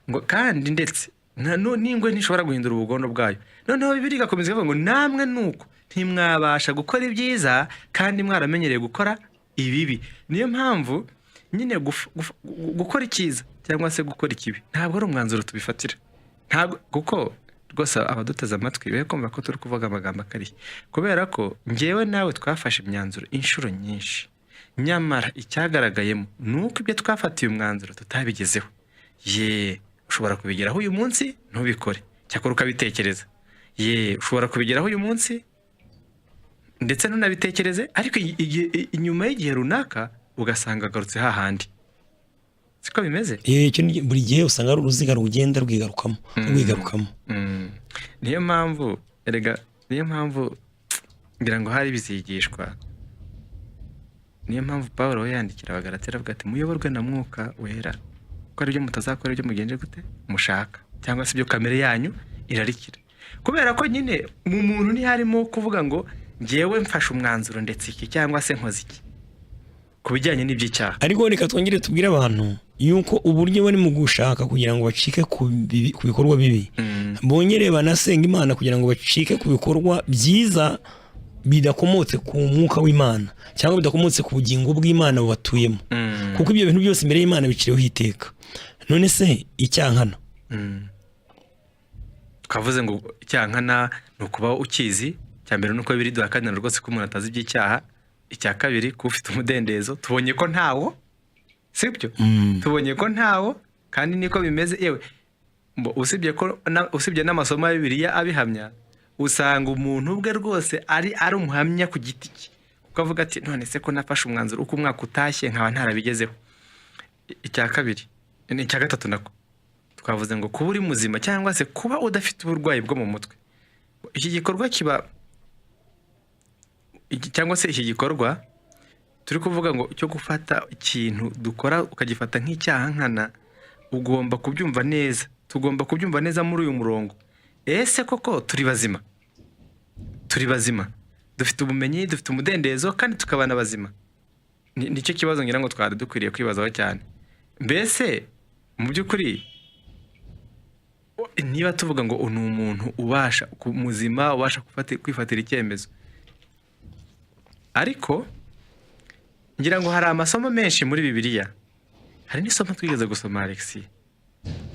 ngo kandi ndetse n'ingwe ntishobora guhindura ubugondo bwayo. Noneho Bibiliya igakomeza ivuga ngo namwe nuko ntimwabasha gukora ibyiza kandi mwaramenyereye gukora ibibi. Niyo mpamvu nyine gukora icyiza cyangwa se gukora ikibi ntabwo ari umwanzuro tubifatira, ntabwo, kuko rwose abaduteze amatwi be kumva ko turi kuvuga amagambo akari, kubera ko ngewe nawe twafashe imyanzuro inshuro nyinshi, nyamara icyagaragayemo nuko ibyo twafatiye umwanzuro tutabigezeho. Ushobora kubigeraho uyu munsi ntubikore, cyakora ukabitekereza. Ushobora kubigeraho uyu munsi ndetse ntunabitekereze, ariko inyuma y'igihe runaka ugasanga agarutse hahandi. Siko bimeze? Buri gihe usanga ari uruziga rugenda rwigarukamo. Niyo mpamvu ngira ngo hari bizigishwa. Niyo mpamvu Pawulo yandikira Abagalatiya avuga ati muyoborwe na Mwuka Wera, ko ari byo mutazakora ibyo mugenje gute mushaka, cyangwa se ibyo kamere yanyu irarikira. Kubera ko nyine mu muntu ntiharimo kuvuga ngo ngewe mfashe umwanzuro ndetse iki cyangwa se nkoze iki ku bijyanye n'iby'icyaha. Ariko reka twongere tubwire abantu yuko uburyo bari mu gushaka kugira ngo bacike ku bikorwa bibi, bongere banasenga Imana kugira ngo bacike ku bikorwa byiza bidakomotse ku mwuka w'Imana, cyangwa bidakomotse ku bugingo bw'Imana bubatuyemo. Kuko ibyo bintu byose imbere y'Imana biciriweho iteka. None se icyankana, twavuze ngo icyankana ni ukuba ukizi. Cya mbere nuko biri duhakanira rwose ko umuntu atazi iby'icyaha. Icya kabiri ko ufite umudendezo, tubonye ko ntawo, sibyo? Tubonye ko ntawo, kandi niko bimeze. Yewe usibye n'amasomo ya Bibiliya abihamya, usanga umuntu ubwe rwose ari umuhamya ku giti cye, kuko avuga ati none se ko nafashe umwanzuro uko umwaka utashye nkaba ntarabigezeho. Icya kabiri, icya gatatu nako twavuze ngo kuba uri muzima cyangwa se kuba udafite uburwayi bwo mu mutwe. Iki gikorwa cyangwa se iki gikorwa turi kuvuga ngo cyo gufata ikintu dukora ukagifata nk'icyaha nkana, ugomba kubyumva neza. Tugomba kubyumva neza muri uyu murongo. Ese koko turi bazima? Turi bazima, dufite ubumenyi, dufite umudendezo, kandi tukabana bazima. nicyo kibazo ngira ngo twari dukwiriye kwibazaho cyane. Mbese mu by'ukuri niba tuvuga ngo ni umuntu ubasha muzima ubasha kwifatira icyemezo, ariko ngira ngo hari amasomo menshi muri Bibiliya, hari n'isomo twigeze gusoma Alex,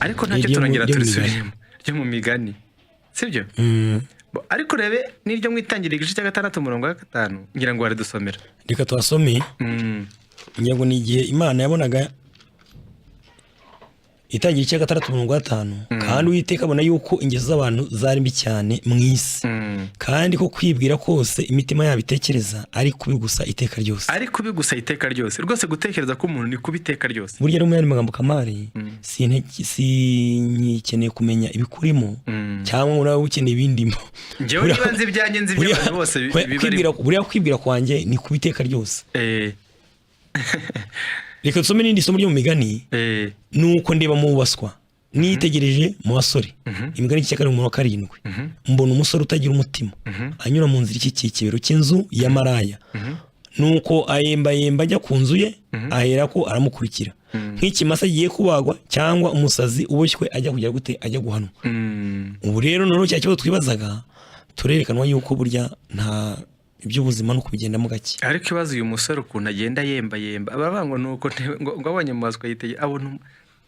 ariko ntacyo turongera turisubiremo ryo mu Migani, sibyo? Ariko rebe n'iryo mwitangira igice cya 6:5 ngira ngo waridusomera. Reka twasome. Ngira ngo ni igihe Imana yabonaga itangira igice cya 6:5 kandi Uwiteka abona yuko ingeso z'abantu zari mbi cyane mu isi, kandi ko kwibwira kose imitima yabo itekereza ari kubi gusa iteka ryose. Rwose gutekereza ko umuntu ni kubi iteka ryose. Burya rero mu yandi magambo Kamari, sinkeneye kumenya ibikurimo cyangwa urabe ukeneye ibindimo. Njyewe nibanze ibyanyenze by'abantu bose buriya kwibwira kwanjye ni kubi iteka ryose. Reka tusome n'indi somo ryo mu Migani. Nuko ndeba mu baswa nitegereje mu basore. Imigani cy'akari mu 7. Mbona umusore utagira umutima anyura mu nzira y'ikikibero cy'inzu ya maraya. Nuko ayemba ajya ku nzu ye, ahera ko aramukurikira. Nk'ikimasa giye kubagwa cyangwa umusazi uboshywe ajya kugira gute ajya guhanwa. Ubu rero none cya kibazo twibazaga turerekanwa yuko burya nta iby'ubuzima no kubigendamo gake. Ariko ibazo uyu musore ukuntu agenda yemba abavuga ngo abonye mu baswa yitege abona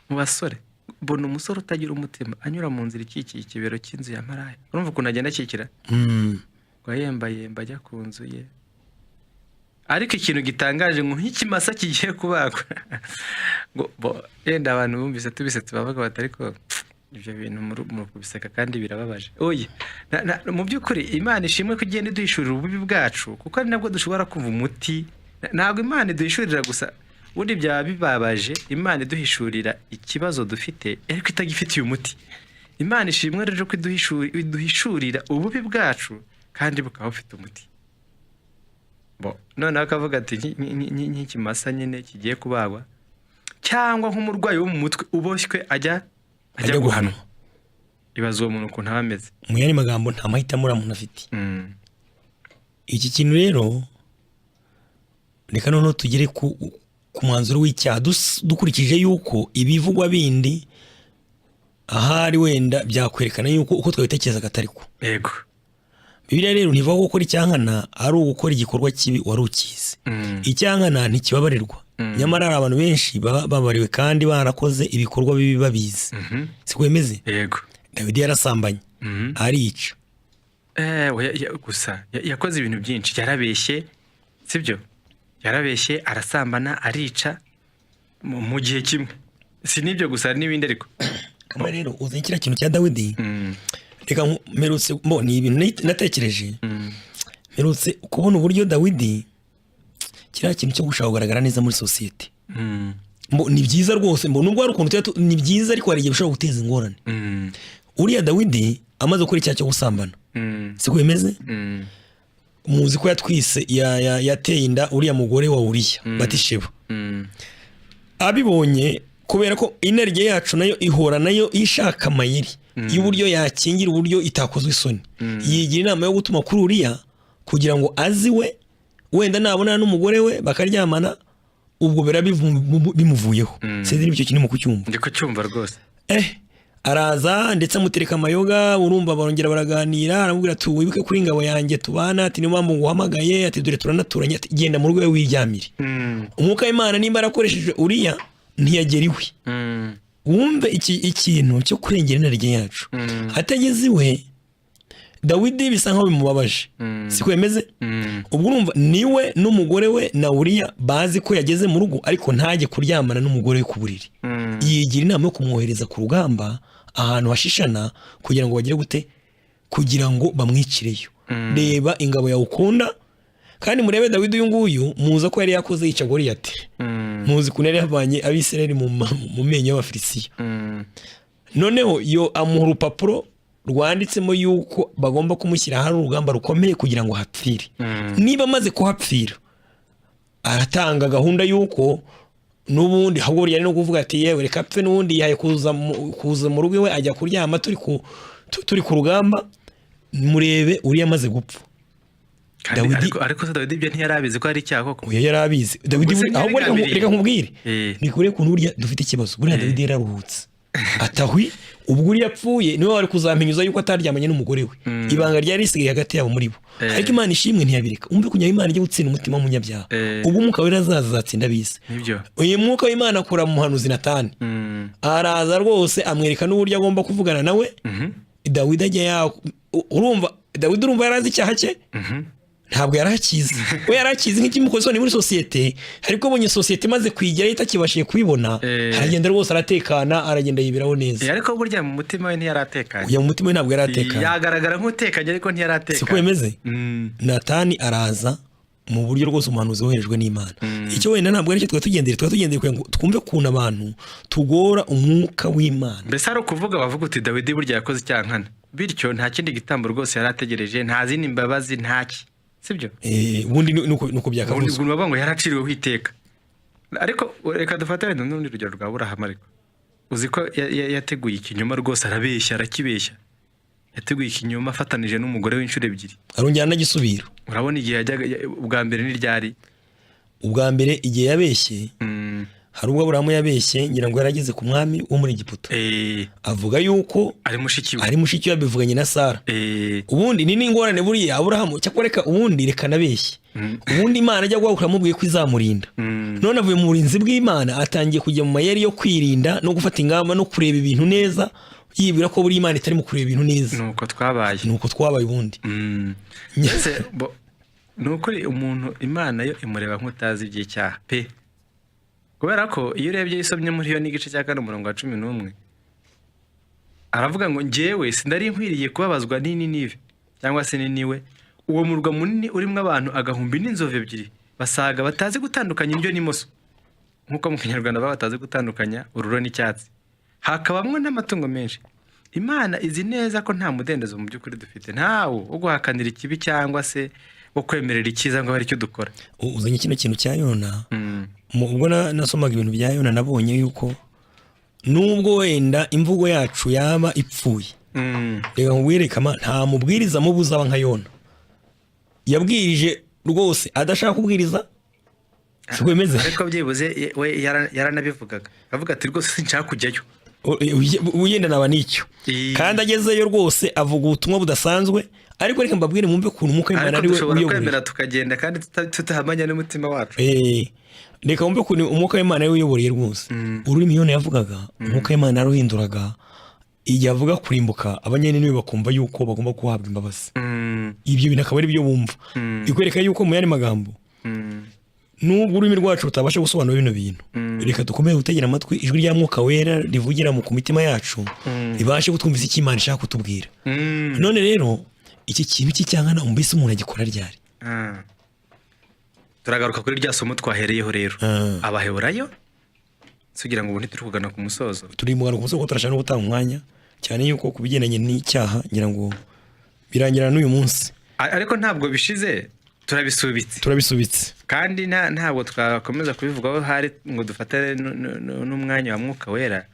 mu basore, mbona umusore utagira umutima anyura mu nzira ikibero cy'inzu ya maraya. Urumva ukuntu agenda akikira ngo yemba ajya ku nzu ye. Ariko ikintu gitangaje ngo nk'ikimasa kigiye kubagwa ngo yenda abantu bumvise tubise tubavuga batariko ibyo bintu mu kubiseka kandi birababaje. Oye, mu by'ukuri Imana ishimwe ko igenda iduhishurira ububi bwacu, kuko ari nabwo dushobora kumva umuti. Ntabwo Imana iduhishurira gusa ubundi byaba bibabaje, Imana iduhishurira ikibazo dufite ariko itagifitiye umuti. Imana ishimwe rero ko iduhishurira ububi bwacu kandi bukaba bufite umuti. None akavuga ati nk'ikimasa nyine kigiye kubagwa, cyangwa nk'umurwayi wo mu mutwe uboshywe ajya guhanwa. Ibazo uwo muntu ukuntu aba ameze. Mu yandi magambo nta mahitamo muntu afite. Iki kintu rero reka noneho tugere ku mwanzuro w'icyaha dukurikije yuko ibivugwa bindi ahari wenda byakwerekana yuko uko twabitekerezaga atari ko. Yego. Bibiliya rero ntivuga ko gukora icyankana ari ugukora igikorwa kibi wari ukizi. Icyankana ntikibabarirwa. Nyamara hari abantu benshi babariwe kandi barakoze ibikorwa bibi babizi. Siko bimeze? Yego. Dawidi yarasambanye, arica. Gusa yakoze ibintu byinshi, yarabeshye, sibyo? Yarabeshye, arasambana, arica mu gihe kimwe. Si nibyo gusa n'ibindi ariko. Rero uzi kiriya kintu cya Dawidi, reka mperutse ni ibintu natekereje. Mperutse kubona uburyo Dawidi kiriya kintu cyo gushaka kugaragara neza muri sosiyete. Ni byiza rwose, nubwo ari ukuntu ni byiza ariko hari igihe bishobora guteza ingorane. Uriya Dawidi amaze gukora icyaha cyo gusambana, siko bimeze? Muzi ko yatwise yateye inda uriya mugore wa Uriya Batisheba. Abibonye kubera ko inarye yacu nayo ihora nayo ishaka amayeri y'uburyo yakingira uburyo itakozwe isoni. Yigira inama yo gutuma kuri Uriya kugira ngo aziwe wenda nabona n'umugore we bakaryamana, ubwo bera bimuvuyeho. Sinzi n'ibyo kintu mu kucyumva. Ndiko cyumva rwose. Araza ndetse amutereka amayoga, urumva barongera baraganira, aramubwira ati wibuke kuri ingabo yanjye tubana, ati niyo mpamvu nguhamagaye, ati dore turanaturanye, ati genda mu rugo we wiryamire. Umwuka w'Imana nimba arakoresheje Uriya ntiyagera iwe. Wumve ikintu cyo kurengera inarye yacu. Atageze iwe Dawidi bisa nkaho bimubabaje. Siko yemeze? Ubwo urumva niwe n'umugore we na Uriya bazi ko yageze mu rugo ariko ntajye kuryamana n'umugore we ku buriri. Yigira inama yo kumwohereza ku rugamba ahantu hashishana kugira ngo bagire gute, kugira ngo bamwicireyo. Reba ingabo yawe ukunda, kandi murebe Dawidi uyu nguyu muza ko yari yakoze yica Goliyati. Muzi ko yari yavanye Abisirayeli mu menyo y'Abafilisitiya. Noneho yo amuha urupapuro rwanditsemo yuko bagomba kumushyira hari urugamba rukomeye kugira ngo hapfire. Niba amaze kuhapfira aratanga gahunda yuko n'ubundi ahubwo yari no kuvuga ati yewe reka apfe, n'ubundi yaye kuza mu rugo we ajya kuryama turi ku rugamba. Murebe Uriya amaze gupfa, ariko se Dawidi ibyo ntiyarabizi ko ari icyaha koko. Oya yarabizi Dawidi ahubwo reka nkubwire nikure kuntu burya dufite ikibazo burya Dawidi yararuhutse atahwi ubwo uri yapfuye niwe wari kuzampinyuza yuko ataryamanye n'umugore we ibanga ryari risigaye hagati yabo muri bo ariko Imana ishimwe ntiyabireka umve kunya Imana ijye gutsinda umutima w'umunyabyaha ubwo umwuka wera azatsinda bize uyu mwuka w'Imana akura mu muhanuzi Natani araza rwose amwereka n'uburyo agomba kuvugana nawe Dawidi ajya urumva Dawidi urumva yarazi icyaha cye ntabwo yarakize we yarakize nk'ikimukoze muri societe ariko abonye societe maze kwigera itakibashije kubibona aragenda rwose aratekana aragenda yibiraho neza ariko burya mu mutima we ntiyaratekanye uya mu mutima we ntabwo yaratekanye yagaragara nk'utekanye ariko ntiyaratekanye siko bimeze Natani araza mu buryo rwose umuhanuzi woherejwe n'Imana icyo wenda ntabwo aricyo tugendere kugira ngo twumve kuntu abantu tugora umwuka w'Imana mbese ari ukuvuga bavuga uti Dawidi burya yakoze icyaha nkana bityo nta kindi gitambo rwose yarategereje nta zindi mbabazi ntaki sibyo ubundi nuko byakavuze ubundi bavuga ngo yaraciriweho iteka ariko reka dufate wenda n'urundi rugero rwa Aburahamu ariko uzi ko yateguye ikinyoma rwose arabeshya arakibeshya yateguye ikinyoma afatanije n'umugore w'inshuro ebyiri arongera anagisubira urabona igihe yajyaga ubwa mbere n'iryari ubwa mbere igihe yabeshye hari ubwo Aburahamu yabeshye ngira ngo yarageze ku mwami wo muri Egiputa avuga yuko ari mushiki we bivuganye na Sara ubundi ni n'ingorane buriya Aburahamu cyakoreka ubundi reka nabeshye ubundi Imana ajya guhakura mubwiye ko izamurinda none avuye mu burinzi bw'Imana atangiye kujya mu mayeri yo kwirinda no gufata ingamba no kureba ibintu neza yibwira ko buri Imana itari mu kureba ibintu neza nuko twabaye ubundi nukuri umuntu Imana yo imureba nk'utazi igihe cyaha pe kubera ko iyo urebye isomye muri yo n'igice cya 4:11 aravuga ngo njyewe sindari nkwiriye kubabazwa nive cyangwa se niwe uwo murwa munini urimo abantu agahumbi n'inzove ebyiri basaga batazi gutandukanya indyo n'imoso nkuko mu Kinyarwanda batazi gutandukanya ururo n'icyatsi hakabamwe n'amatungo menshi Imana izi neza ko nta mudendezo mu by'ukuri dufite ntawo wo guhakanira ikibi cyangwa se wo kwemerera icyiza ngo ari cyo dukora uzanye kino kintu cya Yona ubwo nasomaga ibintu bya Yona nabonye yuko nubwo wenda imvugo yacu yaba ipfuye reka nkubwirekama nta mubwiriza mubuza nka Yona yabwirije rwose adashaka kubwiriza siko bimeze ariko byibuze we yaranabivugaga avuga ati rwose sinshaka kujyayo uyenda naba nicyo kandi agezeyo rwose avuga ubutumwa budasanzwe ariko reka mbabwire mumve kuntu umwuka w'Imana ari we uyoboye kwemera tukagenda kandi tutahamanya n'umutima wacu reka mumve kuntu umwuka w'Imana ari we uyoboye rwose ururimi Yona yavugaga umwuka w'Imana yaruhinduraga igihe avuga kurimbuka abanyeniniwe bakumva yuko bagomba guhabwa imbabazi ibyo bintu akaba ari byo bumva ikwereka yuko mu yandi magambo nubwo ururimi rwacu rutabasha gusobanura bino bintu reka dukomeze gutegera amatwi ijwi rya mwuka wera rivugira mu mitima yacu ribashe kutwumvisa icyo Imana ishaka kutubwira none rero iki kintu cy'icyangana umbese umuntu agikora ryari turagaruka kuri rya somo twahereyeho rero abaheburayo sugira ngo ubu ntituri kugana ku musozo turi mugana ku musozo turashaka no gutanga umwanya cyane yuko kubigendanye n'icyaha ngira ngo birangirana n'uyu munsi ariko ntabwo bishize turabisubitse kandi ntabwo twakomeza kubivugaho hari ngo dufatane n'umwanya wa mwuka wera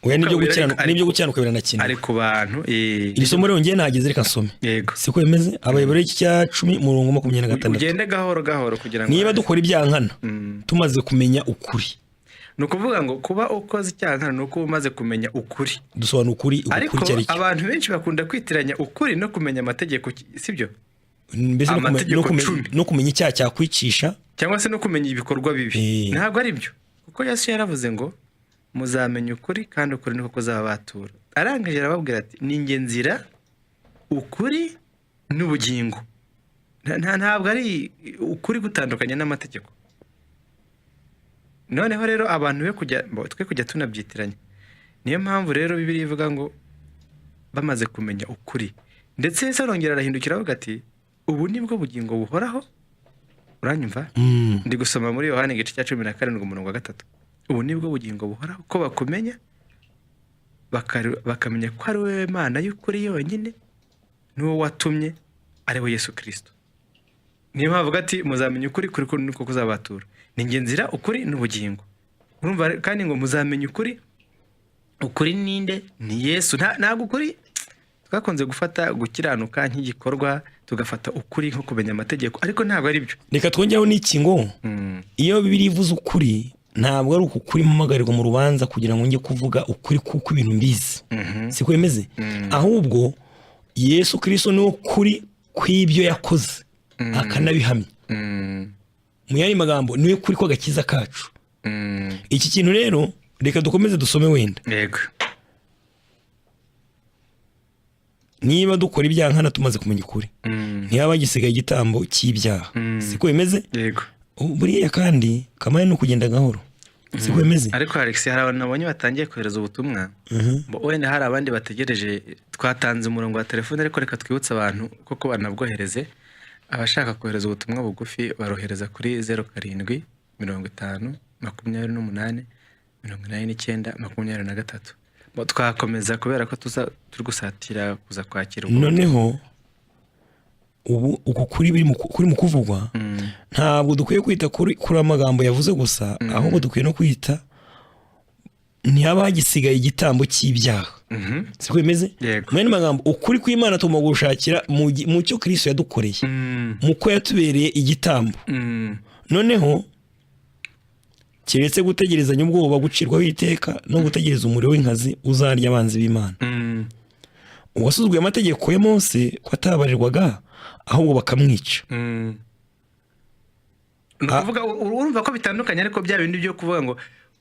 oya nibyo gukiranuka biranakina ari ku bantu iri somo rero ngiye nahageze reka nsome yego siko bimeze abayobora iki cya 10:26 ugende gahoro kugira ngo niba dukora ibyankana tumaze kumenya ukuri nukuvuga ngo kuba ukoze icyaha nuko umaze kumenya ukuri dusobanura ukuri cyari cyo abantu benshi bakunda kwitiranya ukuri no kumenya amategeko sibyo mbese no kumenya icyaha cyakwicisha cyangwa se no kumenya ibikorwa bibi ntabwo ari byo kuko Yesu yaravuze ngo muzamenya ukuri kandi ukuri niko kuzabatura arangije arababwira ati ni nge nzira ukuri n'ubugingo ntabwo ari ukuri gutandukanya n'amategeko noneho rero abantu twe kujya tunabyitiranya niyo mpamvu rero Bibiliya ivuga ngo bamaze kumenya ukuri ndetse Yesu arongera arahindukira avuga ati ubu nibwo bugingo buhoraho uranyumva ndi gusoma muri Yohana igice cya 17:3 ubu nibwo bugingo buhoraho ko bakumenya bakamenya ko ari wowe Mana y'ukuri yonyine n'uwo watumye ari we Yesu Kristo niyo mpamvu ati muzamenya ukuri kuri niko kuzabatura ni nge nzira ukuri n'ubugingo urumva kandi ngo muzamenya ukuri ninde ni Yesu ntabwo ukuri twakunze gufata gukiranuka nk'igikorwa tugafata ukuri nko kumenya amategeko, ariko ntabwo ari byo. Reka twongereho n'iki ngo iyo Bibiliya ivuze ukuri ntabwo ari ukuri mpamagarirwa mu rubanza kugira ngo njye kuvuga ukuri kuko ibintu mbizi, siko bimeze. Ahubwo Yesu Kristo niwo kuri kw'ibyo yakoze akanabihamya. Mu yandi magambo niwe kuri ko gakiza kacu. Iki kintu rero reka dukomeze dusome wenda. Yego. Niba dukora ibyaha nkana tumaze kumenya ukuri, ntiyaba gisigaye igitambo cy'ibyaha, siko bimeze. Yego. Buriya kandi kamari no kugenda gahoro, siko bimeze. Ariko Alex, hari abantu nabonye batangiye kohereza ubutumwa, wenda hari abandi bategereje. Twatanze umurongo wa telefone, ariko reka twibutse abantu koko banabwohereze. Abashaka kohereza ubutumwa bugufi barohereza kuri 07 50 28 89 23. Twakomeza kubera ko turi gusatira kuza kwakira. Noneho ubu uko kuri biri mu kuvugwa, ntabwo dukwiye kwita kuri amagambo yavuze gusa, ahubwo dukwiye no kwita ntiyaba hagisigaye igitambo cy'ibyaha, siko bimeze. Mu magambo ukuri kw'Imana tugomba gushakira mu cyo Kristo yadukoreye, mu ko yatubereye igitambo. Noneho kiretse gutegerezanya ubwoba gucirwaho iteka no gutegereza umuriro w'inkazi uzarya abanzi b'Imana. Uwasuzuguye amategeko ya Mose ko atabarirwaga ahubwo bakamwica. Nukuvuga urumva ko bitandukanye, ariko bya bindi byo kuvuga ngo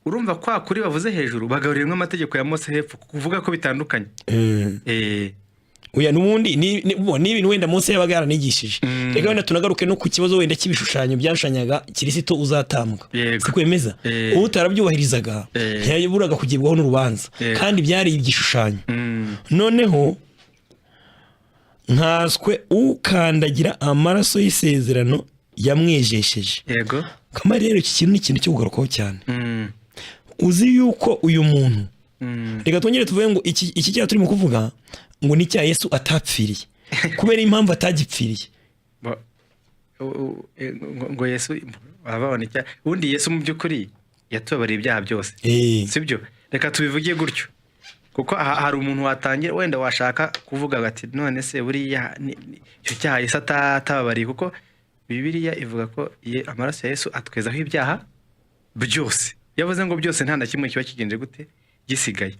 urumva kwa kuri bavuze hejuru bagarurirwa amategeko ya Mose hepfo, kuvuga ko bitandukanye. Oya nubundi ni ibintu wenda Mose yabaga yaranigishije. Reka wenda tunagaruke no ku kibazo wenda cy'ibishushanyo byashushanyaga Kristo uzatambwa, siko bimeza. Utarabyubahirizaga ntiyaburaga kugibwaho n'urubanza, kandi byari igishushanyo. Noneho nkaswe ukandagira amaraso y'isezerano yamwejesheje. Yego. Kamari rero iki kintu ni ikintu cyo kugarukaho cyane. Uzi yuko uyu muntu, reka twongere tuvuge ngo iki cyaha turimo kuvuga ngo ni cya Yesu atapfiriye kubera impamvu atagipfiriye. Ngo Yesu ababona icyaha, ubundi Yesu mu by'ukuri yatubabariye ibyaha byose, sibyo? Reka tubivugiye gutyo, kuko hari umuntu watangira wenda washaka kuvuga ati none se buriya icyo cyaha Yesu atababariye, kuko Bibiliya ivuga ko amaraso ya Yesu atwezaho ibyaha byose. Yavuze ngo byose nta na kimwe kiba kigenje gute gisigaye.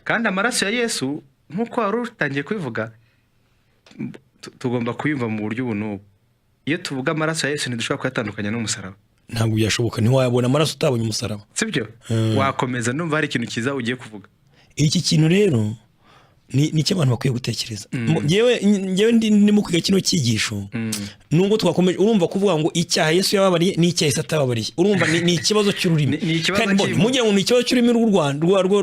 Kandi amaraso ya Yesu nkuko wari utangiye kubivuga, tugomba kuyumva mu buryo ubu. Iyo tuvuga amaraso ya Yesu ntidushobora kuyatandukanya n'umusaraba. Ntabwo byashoboka, ntiwayabona amaraso utabonye umusaraba, sibyo? Wakomeza numva hari ikintu kiza ugiye kuvuga. Iki kintu rero ni cyo abantu bakwiye gutekereza. Ngewe ndimo kwiga kino cyigisho, nubwo twakomeje urumva kuvuga ngo icyaha Yesu yababariye ni icyaha Yesu atababariye. Urumva ni ikibazo cy'ururimi, kandi mugira ngo ni ikibazo cy'ururimi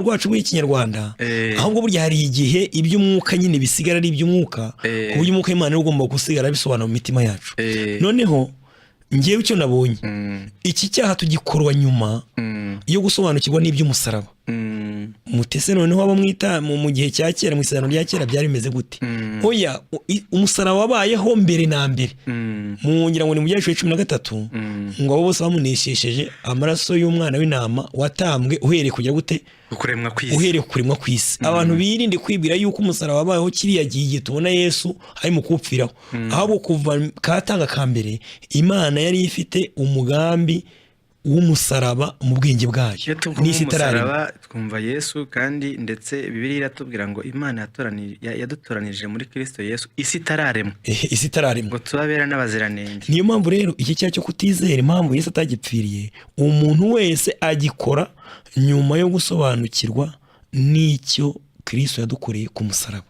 rwacu rw'Ikinyarwanda. Ahubwo burya hari igihe iby'umwuka nyine bisigara ari iby'umwuka, ku buryo umwuka w'Imana ugomba gusigara bisobanura mu mitima yacu. Noneho ngewe icyo nabonye, iki cyaha tugikorwa nyuma yo gusobanukirwa n'iby'umusaraba. Mutese noneho abamwita mu gihe cya kera, mu isezerano rya kera byari bimeze gute? Oya, umusaraba wabayeho mbere na mbere. Ngira ngo ni mu gihe 13 ngo abo bose bamuneshesheje amaraso y'umwana w'intama watambwe uhereye kujya gute kuremwa kw'isi, uhereye kuremwa kw'isi. Abantu birinde kwibwira yuko umusaraba wabayeho kiriya gihe tubona Yesu ari mu kupfiraho, ahubwo kuva katanga ka mbere Imana yari ifite umugambi w'umusaraba mu bwenge bwayo. N'isi itararema twumva Yesu, kandi ndetse Bibiliya iratubwira ngo Imana yadutoranije muri Kristo Yesu isi itararemwa. Isi itararemwa ngo tubabera n'abaziranenge. Niyo mpamvu rero iki cyaha cyo kutizera impamvu Yesu atagipfiriye, umuntu wese agikora nyuma yo gusobanukirwa n'icyo Kristo yadukoreye ku musaraba.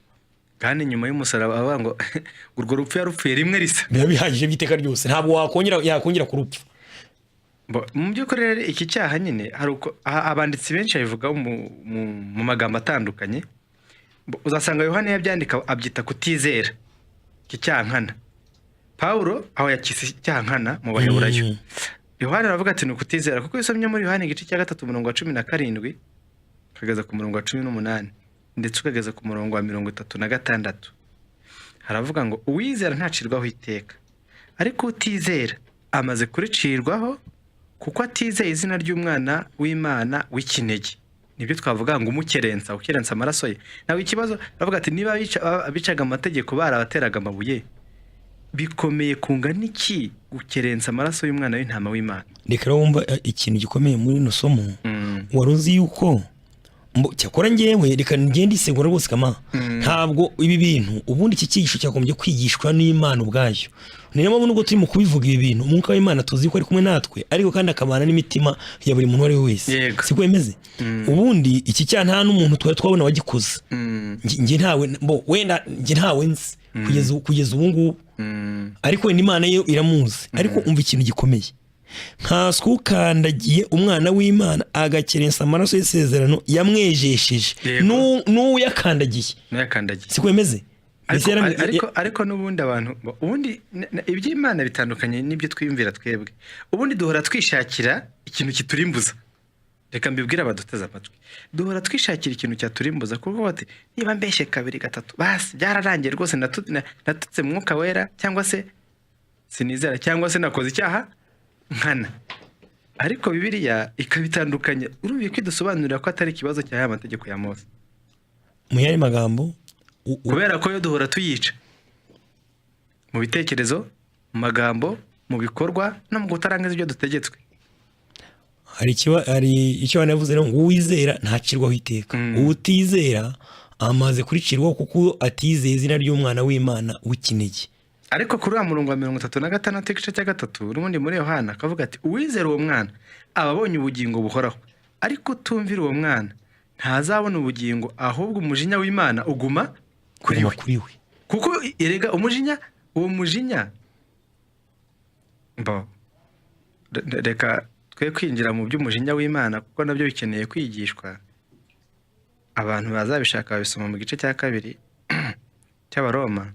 Kandi nyuma y'umusaraba avuga ngo urwo rupfu yarupfuye rimwe risa, biba bihagije by'iteka ryose, ntabwo yakongera kurupfa. Mu by'ukuri rero iki cyaha nyine hari uko abanditsi benshi babivugaho mu magambo atandukanye. Uzasanga Yohana yabyandika abyita kutizera, iki cyaha nkana. Pawulo aho yakise icyaha nkana mu Baheburayo, Yohana aravuga ati ni ukutizera, kuko isomye muri Yohana igice cya 3 umurongo wa 17 ukageza ku murongo wa 18 ndetse ukageza ku murongo wa 36 haravuga ngo uwizera ntacirwaho iteka, ariko utizera amaze kuricirwaho kuko atizeye izina ry'umwana w'Imana w'ikinege. Nibyo twavuga ngo umukerensa amaraso ye. Nawe ikibazo aravuga ati niba bicaga amategeko barabateraga amabuye, bikomeye kungana iki gukerensa amaraso y'umwana w'intama w'Imana? reka wumva ikintu gikomeye muri ino somo. Waruzi yuko cyakora ngewe reka ngende isegura rwose kama ntabwo ibi bintu ubundi iki cyigisho cyakomeje kwigishwa n'Imana ubwayo. Niyo mpamvu nubwo turimo kubivuga ibi bintu umwuka w'Imana tuzi ko ari kumwe natwe, ariko kandi akabana n'imitima ya buri muntu wari wese. Siko bimeze. Ubundi iki cyaha nta n'umuntu twabona wagikoze. Nge ntawe wenda nge ntawe nzi kugeza ubu ngubu, ariko Imana yo iramuzi. Ariko umva ikintu gikomeye, nkaswe ukandagiye umwana w'Imana agakerensa amaraso y'isezerano yamwejesheje n'uwo yakandagiye. Siko bimeze. Ariko n'ubundi abantu ubundi iby'Imana bitandukanye n'ibyo twiyumvira twebwe. Ubundi duhora twishakira ikintu kiturimbuza. Reka mbibwira abaduteze amatwi, duhora twishakira ikintu cyaturimbuza kuko bati niba mbeshe kabiri gatatu basi byararangiye rwose natutse mwuka wera, cyangwa se sinizera, cyangwa se nakoze icyaha nkana. Ariko Bibiliya ikabitandukanya. Urumviye kwidusobanurira ko atari ikibazo cya amategeko ya Mose. Mu yari magambo kubera ko yo duhora tuyica mu bitekerezo, mu magambo, mu bikorwa no mu gutarangiza ibyo dutegetswe. Hari icyo banavuze ngo uwizera ntacirwaho iteka, utizera amaze kuricirwaho kuko atizeye izina ry'umwana w'Imana w'ikinege. Ariko kuri wa murongo wa 36 igice cya 3 urundi muri Yohana akavuga ati uwizera uwo mwana ababonye ubugingo buhoraho, ariko utumvira uwo mwana ntazabona ubugingo, ahubwo umujinya w'Imana uguma kuri we. Kuko erega uwo mujinya reka twe kwinjira mu by'umujinya w'Imana kuko nabyo bikeneye kwigishwa. Abantu bazabishaka babisoma mu gice cya 2 cy'Abaroma.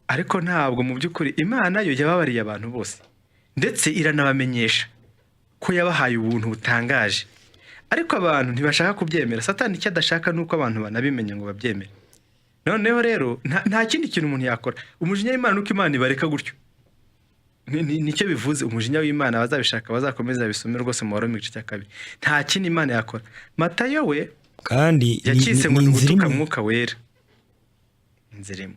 Ariko ntabwo mu by'ukuri Imana yo yababariye abantu bose, ndetse iranabamenyesha ko yabahaye ubuntu butangaje. Ariko abantu ntibashaka kubyemera. Satani icyo adashaka nuko abantu banabimenya ngo babyemere. Noneho rero nta kindi kintu umuntu yakora. Umujinya w'Imana nuko Imana ibareka gutyo. Nicyo bivuze umujinya w'Imana. Bazabishaka bazakomeza bisome rwose mu Baroma igice cya 2. Nta kindi Imana yakora. Matayo we kandi yakise ngo gutuka mwuka wera. Inzirimo.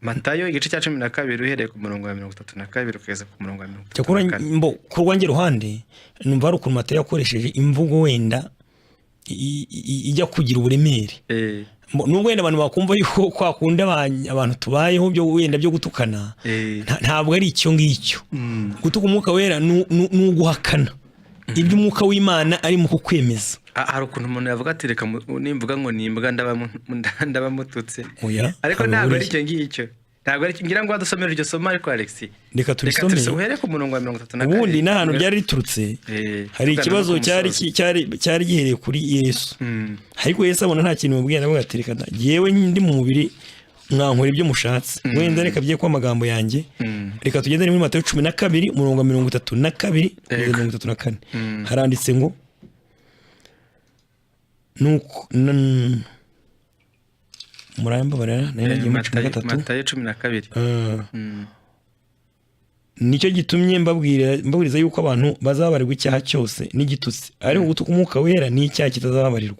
Matayo igice cya 12 uhereye ku murongo wa 32 kugeza ku murongo wa 34. Cyakora ku rwange ruhande numva ari ukuntu Matayo yakoresheje imvugo wenda ijya kugira uburemere. Nubwo wenda abantu bakumva yuko kwakunda abantu tubayeho byo wenda byo gutukana, ntabwo ari icyo ngicyo. Gutuka umwuka wera n'uguhakana iby'umwuka w'Imana ari mu kukwemeza. Hari ukuntu umuntu yavuga ati reka nimvuga ngo nimbwa ndabamututse, ariko ntabwo ari icyo ngicyo. Ntabwo ari ngira ngo adusomere iryo somo. Ariko Alex reka turisome uhere ku murongo wa 34. Ubundi n'ahantu byari riturutse hari ikibazo cyari gihereye kuri Yesu. Ariko Yesu abona nta kintu mubwiye, nawe ati reka yewe ndi mu mubiri mwankora ibyo mushatse, wenda reka bye kwa magambo yanjye. Reka tugendane muri Matayo 12 umurongo wa 32 kugeza 34. Haranditse ngo nuko muramba barara nagiye mu 13 Matayo 12. Nicyo gitumye mbabwiriza yuko abantu bazabarirwa icyaha cyose n'igitutsi, ariko gutuka umwuka wera ni icyaha kitazababarirwa.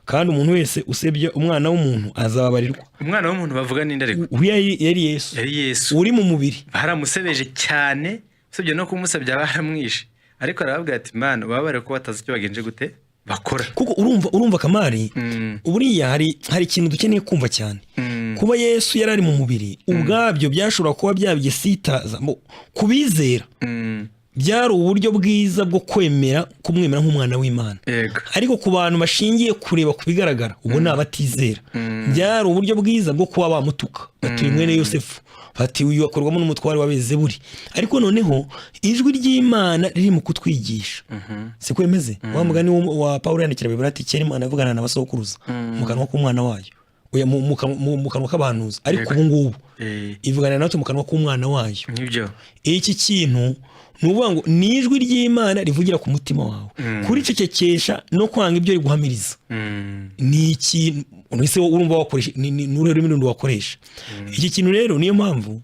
Kandi umuntu wese usebye umwana w'umuntu azababarirwa. Umwana w'umuntu bavuga ninde? Ariko yari Yesu uri mu mubiri. Baramusebeje cyane, usebye no kumusabya baramwishe. Ariko arababwira ati Mana ubabare ko batazi icyo bagenje gute bakora. Kuko urumva Kamari, uburiya hari ikintu dukeneye kumva cyane. Kuba Yesu yarari mu mubiri ubwabyo byashobora kuba byabigisitaza kubizera. Byari uburyo bwiza bwo kwemera kumwemera nk'umwana w'Imana. Ariko ku bantu bashingiye kureba kubigaragara ubu nabatizera, byari uburyo bwiza bwo kuba bamutuka. Batuye mwene Yosefu, bati uyu akorwamo n'umutware wa Bezebuli. Ariko noneho ijwi ry'Imana riri mu kutwigisha. Siko bimeze. Wa mugani wa Paulo yandikira Bibiliya ati kera Imana yavugana n'abasokuruza mu kanwa k'umwana wayo, mu kanwa k'abahanuzi. Ariko ubu ngubu ivugana natwe mu kanwa k'umwana wayo. Nibyo iki kintu nuvuga ngo ni ijwi ry'Imana rivugira ku mutima wawe. Kuri cecekesha no kwanga ibyo riguhamiriza. Ni iki unese urumva wakoresha n'ururimi rundi wakoresha. Iki kintu rero niyo mpamvu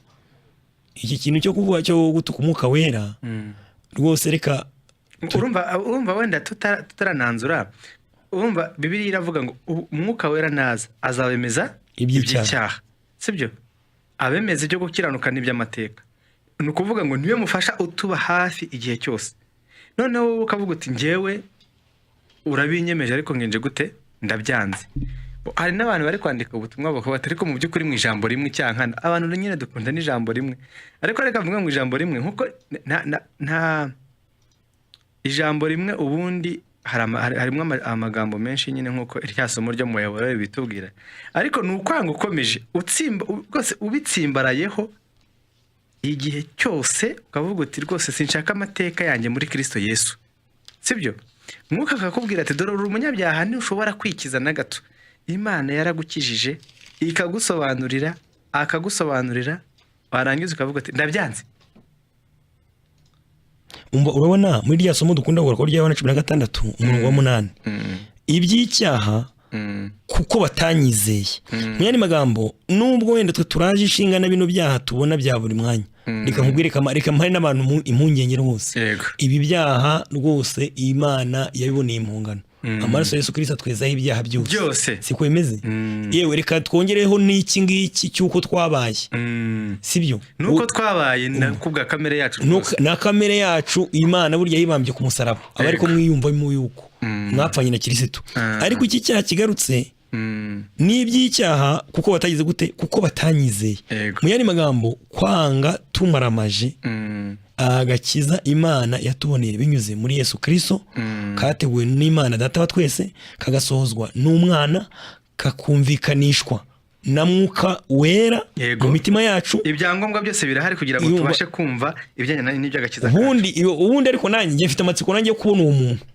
iki kintu cyo kuvuga cyo gutuka umwuka wera rwose reka urumva wenda tutarananzura. Urumva Bibiliya iravuga ngo umwuka wera naza azabemeza iby'icyaha, sibyo? abemeza ibyo gukiranuka n'iby'amateka. Ni ukuvuga ngo niwe mufasha utuba hafi igihe cyose. Noneho wowe ukavuga uti njyewe urabinyemeje ariko ngenje gute ndabyanze. Hari n'abantu bari kwandika ubutumwa bakaba ariko mu by'ukuri mu ijambo rimwe cyankana. Abantu nyine dukunda n'ijambo rimwe. Ariko reka mvuga mu ijambo rimwe nkuko nta ijambo rimwe ubundi harimo amagambo menshi nyine nkuko irya somo ryo mu yabora bitubwira. Ariko ni ukwanga ukomeje utsimba rwose ubitsimbarayeho igihe cyose ukavuga uti rwose sinshaka amateka yanjye muri Kristo Yesu. Sibyo? Mwuka akakubwira ati dore uri umunyabyaha ntushobora kwikiza na gato. Imana yaragukijije akagusobanurira warangiza ukavuga ati ndabyanze. Urabona muri rya somo dukunda gukora ko rya Yohana 16 umurongo wa 8 iby'icyaha kuko batanyizeye. Mu yandi magambo nubwo wenda twe turaje ishinga na bino byaha tubona bya buri mwanya reka nkubwire reka mpari n'abantu impungenge rwose ibi byaha rwose Imana yabiboneye impungano. Amaraso Yesu Kristo atwezaho ibyaha byose siko bimeze. Yewe reka twongereho n'iki ngiki cyuko twabaye. Sibyo nuko twabaye nakubwa kamere yacu na kamere yacu Imana burya yibambye ku musaraba aba ariko mwiyumva mu yuko mwapfanye na Kristo. Ariko iki cyaha kigarutse n'iby'icyaha kuko batagize gute kuko batanyizeye. Mu yandi magambo kwanga tumaramaje agakiza Imana yatuboneye binyuze muri Yesu Kristo kateguwe n'Imana Data wa twese kagasohozwa n'umwana kakumvikanishwa na Mwuka Wera mu mitima yacu. Ibyangombwa byose birahari kugira ngo tubashe kumva ibyanye n'iby'agakiza. Ubundi ariko nanjye mfite amatsiko nanjye kubona uwo muntu.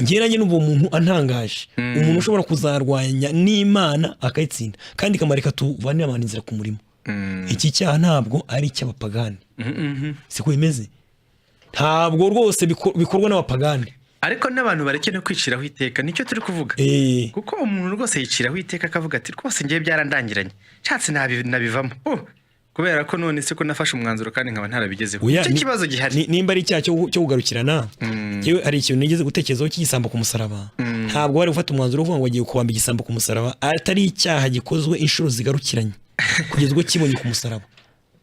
Ngiye nanjye n'uwo muntu antangaje. Umuntu ushobora kuzarwanya n'Imana akayitsinda kandi kamareka tuvanira abantu inzira ku murimo. Iki cyaha ntabwo ari icy'abapagani. Siko bimeze. Ntabwo rwose bikorwa n'abapagani. Ariko n'abantu barekene kwiciraho iteka nicyo turi kuvuga. Kuko umuntu rwose yiciraho iteka akavuga ati rwose ngiye byarandangiranye. Nshatse nabivamo. Kubera ko none se ko nafashe umwanzuro kandi nkaba ntarabigezeho. Icyo kibazo gihari. Nimba ari icyaha cyo kugarukirana. Yewe hari ikintu nigeze gutekerezaho cy'igisambo ku musaraba. Ntabwo wari gufata umwanzuro uvuga ngo agiye kubamba igisambo ku musaraba atari icyaha gikozwe inshuro zigarukiranye kugezwe kibonye ku musaraba.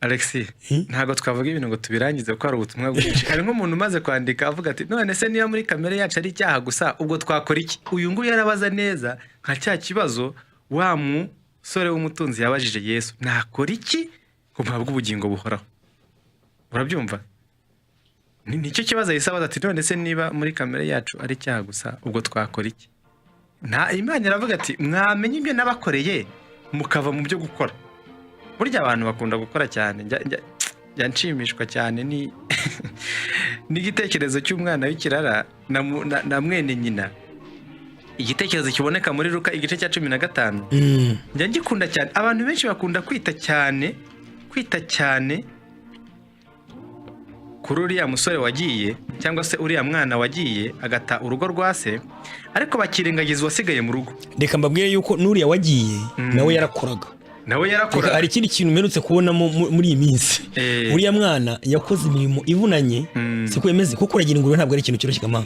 Alexis, ntago twavuga ibintu ngo tubirangize ko ari ubutumwa bwinshi. Hari nk'umuntu umaze kwandika avuga ati none se niba muri kamere yacu ari icyaha gusa ubwo twakora iki? Uyu nguyu yarabaza neza nka cya kibazo wa musore w'umutunzi yabajije Yesu, nakora iki ngo mpabwe ubugingo buhoraho? Urabyumva? Nicyo kibazo yisabaza ati none se niba muri kamere yacu ari icyaha gusa ubwo twakora iki? Imana iravuga ati mwamenye ibyo nabakoreye mukava mu byo gukora. Burya abantu bakunda gukora cyane. Nshimishwa cyane n'igitekerezo cy'umwana w'ikirara na mwene nyina. Igitekerezo kiboneka muri Luka igice cya 15. Njya ngikunda cyane. Abantu benshi bakunda kwita cyane kuri uriya musore wagiye cyangwa se uriya mwana wagiye agata urugo rwa se ariko bakirengagiza wasigaye mu rugo. Reka mbabwire yuko n'uriya wagiye nawe yarakoraga. Hari ikindi kintu mperutse kubona muri iyi minsi. Uriya mwana yakoze imirimo ivunanye siko yemeze kuko kuragira ingurube ntabwo ari ikintu cyoroshye kama.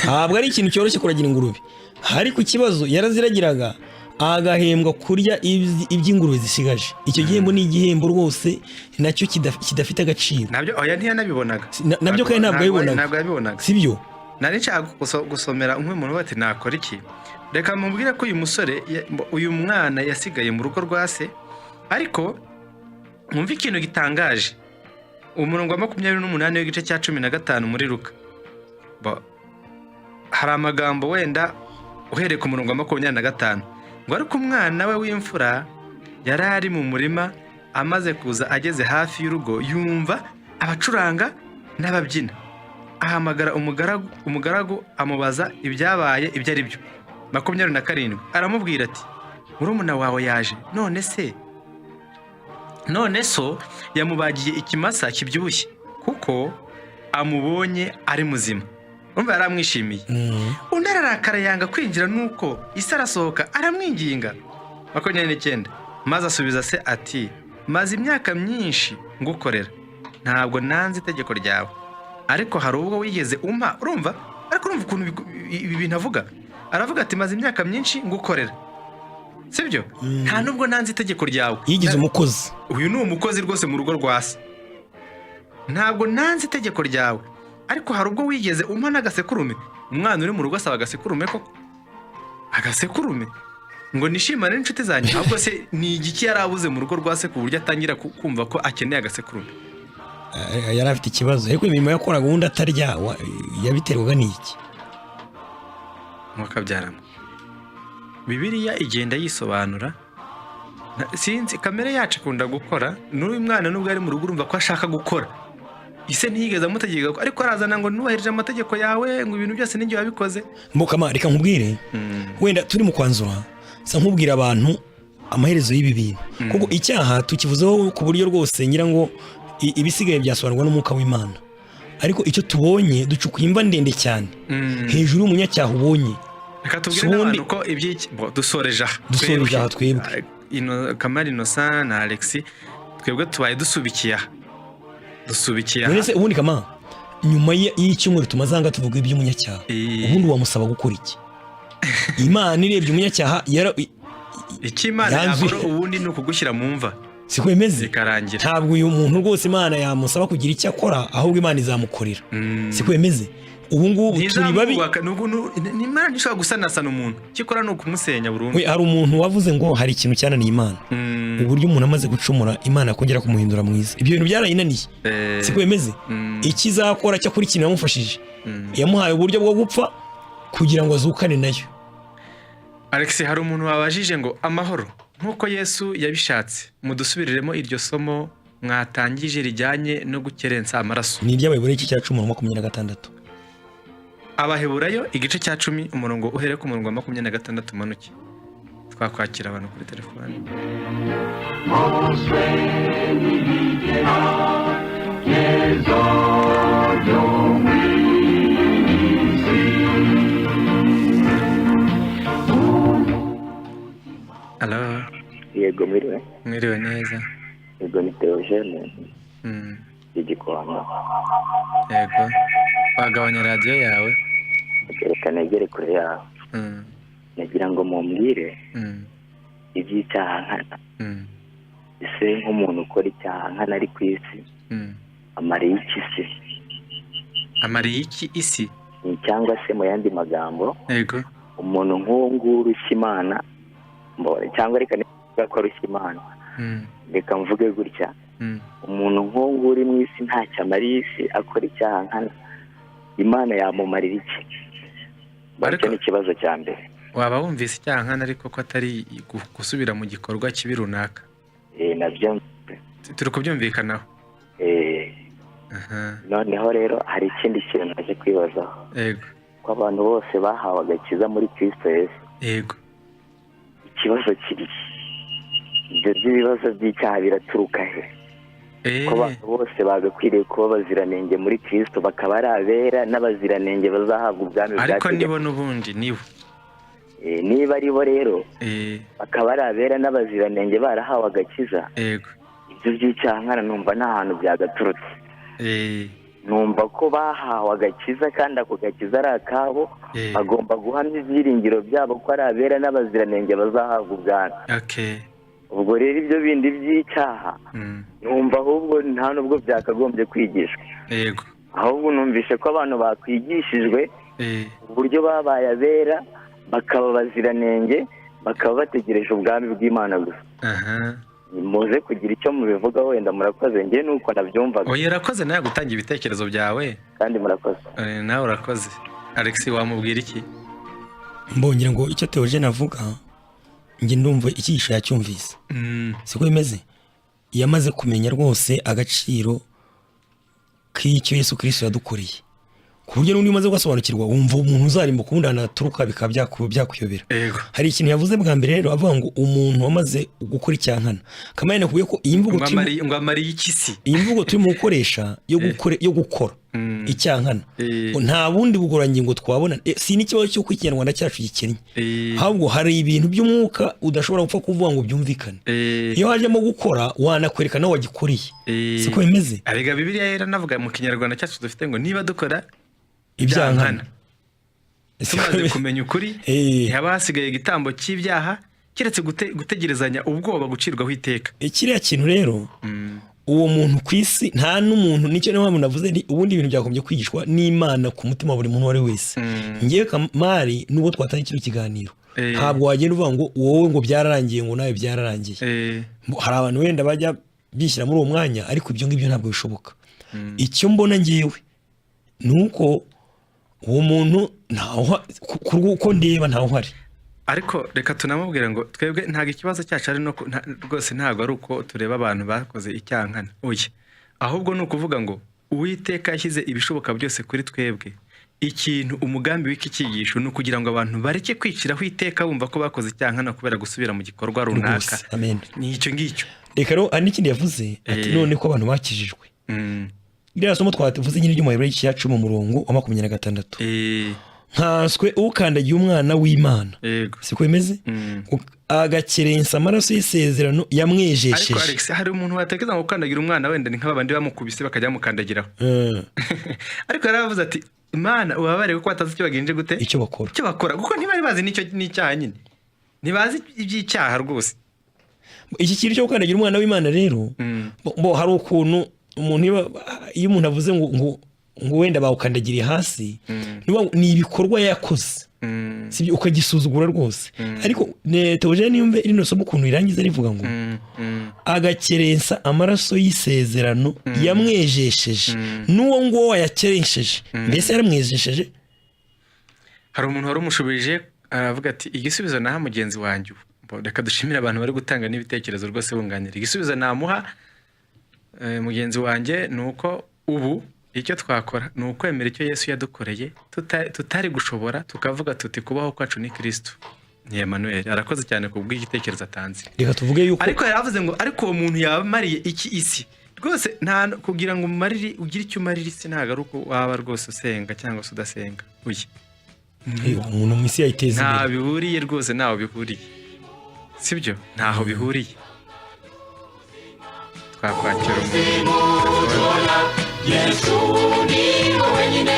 Ntabwo ari ikintu cyoroshye kuragira ingurube. Hari ku kibazo yaraziragiraga agahembwa kurya iby'ingurube zisigaje. Icyo gihembo ni igihembo rwose nacyo kidafite agaciro. Nabyo oya ntiyanabibonaga. Nabyo kandi ntabwo yabibonaga. Sibyo? Nari nshaka gusomera nk'umuntu bati nakora iki? Reka mubwire ko uyu mwana yasigaye mu rugo rwa se ariko mwumva ikintu gitangaje. Umurongo wa 28 w'igice cya 15 muri Luka. Hari amagambo wenda uhereye ku murongo wa 25 ngo ariko umwana we w'imfura yari ari mu murima amaze kuza ageze hafi y'urugo yumva abacuranga n'ababyina. Ahamagara umugaragu amubaza ibyabaye ibyo ari byo. 27 aramubwira ati murumuna wawe yaje none so yamubagiye ikimasa kibyibushye kuko amubonye ari muzima. Umva yaramwishimiye. Undi ararakara yanga kwinjira nuko isi arasohoka aramwinginga. 29 maze asubiza se ati maze imyaka myinshi ngukorera ntabwo nanze itegeko ryawe ariko hari ubwo wigeze umpa. Urumva ukuntu ibi bintu avuga. Aravuga ati maze imyaka myinshi ngukorera sibyo? Nta nubwo nanze itegeko ryawe. yigize umukozi. Uyu ni umukozi rwose mu rugo rwa se. Ntabwo nanze itegeko ryawe, ariko hari ubwo wigeze umpa n'agasekurume. Umwana uri mu rugo asaba agasekurume koko? Agasekurume ngo nishimane n'inshuti zanjye? Ahubwo se ni igiki yarabuze mu rugo rwa se ku buryo atangira kumva ko akeneye agasekurume? Yari afite ikibazo, ariko imirimo yakoraga ubundi atarya yabiterwaga n'iki? Mwakabyaramo. Bibiliya igenda yisobanura. Sinzi kamere yacu ikunda gukora, n'uyu mwana nubwo ari mu rugo urumva ko ashaka gukora. Ise ntiyigeze amutegeka ko ariko arazana ngo nubahirije amategeko yawe, ngo ibintu byose ninjye wabikoze. Mbokama reka nkubwire, wenda turi mu kwanzura sa nkubwira abantu amaherezo y'ibi bintu, kuko icyaha tukivuzeho ku buryo rwose ngira ngo ibisigaye byasobanurwa n'umwuka w'Imana, ariko icyo tubonye ducukuye imva ndende cyane hejuru y'umunyacyaha ubonye. Reka tubwire n'abantu ko iby'iki dusoreje aha twebwe Kamari Innocent na Alexis, twebwe tubaye dusubikiye aha. Nese ubundi kama nyuma y'icyumweru tumazanga tuvuga iby'umunyacyaha, ubundi wamusaba gukora iki? Imana irebye umunyacyaha Ikimana yakora ubundi ni ukugushyira mu mva. Siko imeze ikarangira. Ntabwo uyu muntu rwose Imana yamusaba kugira icyo akora, ahubwo Imana izamukorera. Siko imeze. Ubu ngubu turi babi. Ni Imana ishobora gusanasana umuntu, cyikora no kumusenya burundu. Hari umuntu wavuze ngo hari ikintu cyananiye Imana, uburyo umuntu amaze gucumura Imana kongera kumuhindura mwiza. Ibyo bintu byarayinaniye. Siko imeze. Ikizakora cyo kuri kintu yamufashije, yamuhaye uburyo bwo gupfa kugira ngo azukane nayo. Alex, hari umuntu wabajije ngo amahoro nkuko Yesu yabishatse, mudusubiriremo iryo somo mwatangije rijyanye no gukerensa amaraso. Ni iby'Abaheburayo igice cya 10:26. Abaheburayo igice cya 10 umurongo uhere ku murongo wa 26 manuke. Twakwakira abantu kuri telefone. Hello. Yego mwiriwe. Mwiriwe neza. Yego ni Theogene. Igikona. Yego. Wagabanya radio yawe. Reka negere kure yawe. Nagira ngo mumbwire iby'icyaha nkana. Ese nk'umuntu ukora icyaha nkana ari ku isi, amariye iki se? Amariye iki isi? Cyangwa se mu yandi magambo, yego, umuntu nk'uwo nguwo urushya Imana, cyangwa reka niba ko arushya Imana, reka mvuge gutya, umuntu nk'uwo nguwo uri mu isi ntacyo amariye isi, akora icyaha nkana, Imana yamumarira iki? Bariko ni ikibazo cya mbere. Waba wumvise icyaha nkana ariko ko atari gusubira mu gikorwa kibi runaka? Nabyo turi kubyumvikanaho. Noneho rero hari ikindi kintu naje kwibazaho. Yego. Ko abantu bose bahawe agakiza muri Kristo Yesu. Yego. Ikibazo kiri, ibyo by'ibibazo by'icyaha biraturuka he? Ko abantu bose bagakwiriye kuba baziranenge muri Kristo, bakaba ari abera n'abaziranenge bazahabwa ubwami bwa Kristo. Ariko nibo n'ubundi nibo. Niba ari bo rero bakaba ari abera n'abaziranenge barahawe agakiza. Yego. Ibyo by'icyaha nkana numva nta hantu byagaturutse. Numva ko bahawe agakiza kandi ako gakiza ari akabo, bagomba guhamya ibyiringiro byabo ko ari abera n'abaziranenge bazahabwa ubwami. Ubwo rero ibyo bindi by'icyaha numva ahubwo nta nubwo byakagombye kwigishwa. Yego. Ahubwo numvishe ko abantu bakwigishijwe uburyo babaye abera, bakaba baziranenge, bakaba bategereje ubwami bw'Imana gusa. Muze kugira icyo mubivuga, wenda murakoze. Ngiye nuko nabyumvaga. Oya, urakoze nawe gutanga ibitekerezo byawe. Kandi murakoze. Nawe urakoze. Alex, wamubwira iki? Mbongira ngo icyo Theogene avuga, nge ndumva ikigisho yacyumvise. Siko bimeze. Yamaze kumenya rwose agaciro k'icyo Yesu Kristo yadukoreye, ku buryo n'undi umaze gusobanukirwa wumva umuntu uzarimba kundana turuka bikaba byakuyobera. Hari ikintu yavuze bwa mbere rero avuga ngo umuntu wamaze gukora icyankana, kamane kubuye ko iyi mvugo ngo amariye iki si, iyi mvugo turimo gukoresha yo gukora icyankana nta bundi bugorangingo twabona. Si n'ikibazo cyo kwikinyarwanda cyacu gikennye, ahubwo hari ibintu by'umwuka udashobora gupfa kuvuga ngo byumvikane. Iyo hajemo gukora wanakwerekana aho wagikoreye. Siko bimeze. Arega Bibiliya yera navuga mu kinyarwanda cyacu dufite ngo niba dukora ibyankana tumaze kumenya ukuri, haba hasigaye igitambo cy'ibyaha keretse gutegerezanya ubwoba gucirwaho iteka. Kiriya kintu rero uwo muntu ku isi nta n'umuntu, nicyo niyo mpamvu navuze ni ubundi ibintu byakomeje kwigishwa n'Imana ku mutima buri muntu wari wese. Ngiye Kamari n'ubwo twatanye kino kiganiro ntabwo wagenda uvuga ngo wowe ngo byararangiye ngo nawe byararangiye. Hari abantu wenda bajya bishyira muri uwo mwanya, ariko ibyo ngibyo ntabwo bishoboka. Icyo mbona ngewe nuko uwo muntu uko ndeba ntaho uhari. Ariko reka tunamubwira ngo twebwe ntago ikibazo cyacu ari no rwose ntago ari uko tureba abantu bakoze icyankana. Oya, ahubwo ni ukuvuga ngo Uwiteka yashyize ibishoboka byose kuri twebwe. Ikintu umugambi w'iki cyigisho ni ukugira ngo abantu bareke kwiciraho iteka bumva ko bakoze icyankana kubera gusubira mu gikorwa runaka. Amen. Ni icyo ngicyo. Reka rero ari n'ikindi yavuze ati none ko abantu bakijijwe. Iriya somo twavuze nyine ry'Umuheburayo igice cya 10 umurongo wa 26. Nkanswe ukandagiye umwana w'Imana. Siko bimeze? Agakerensa amaraso y'isezerano yamwejesheje. Ariko Alex, hari umuntu watekereza ngo ukandagira umwana wenda ni nk'abandi bamukubise bakajya bamukandagiraho. Ariko yaravuze ati Imana ubabare ko batazi icyo bagenje gute? Icyo bakora kuko ntibari bazi n'icyaha nyine. Ntibazi iby'icyaha rwose. Iki kintu cyo gukandagira umwana w'Imana rero bo hari ukuntu umuntu iyo umuntu avuze ngo wenda bawukandagiriye hasi ni ibikorwa yakoze, sibyo ukagisuzugura rwose. Ariko Theogene niyumve rino somo ukuntu irangiza rivuga ngo agakerensa amaraso y'isezerano yamwejesheje n'uwo ngo wayakeresheje. Mbese yaramwejesheje. Hari umuntu wari umushubije aravuga ati igisubizo naha mugenzi wanjye. Reka dushimira abantu bari gutanga n'ibitekerezo rwose bunganira. Igisubizo namuha mugenzi wanjye nuko ubu icyo twakora ni ukwemera icyo Yesu yadukoreye tutari gushobora, tukavuga tuti kubaho kwacu ni Kristo. Ni Emmanuel arakoze cyane kubw'igitekerezo atanze. Reka tuvuge yuko ariko yaravuze ngo ariko uwo muntu yabamariye iki isi rwose, nta kugira ngo umarire ugire icyo umarira isi ntago ari uko waba rwose usenga cyangwa se udasenga. umuntu mu isi yayiteza imbere. Nta bihuriye rwose, ntaho bihuriye, sibyo? Ntaho bihuriye. Twakwakira Yesu ni wenyine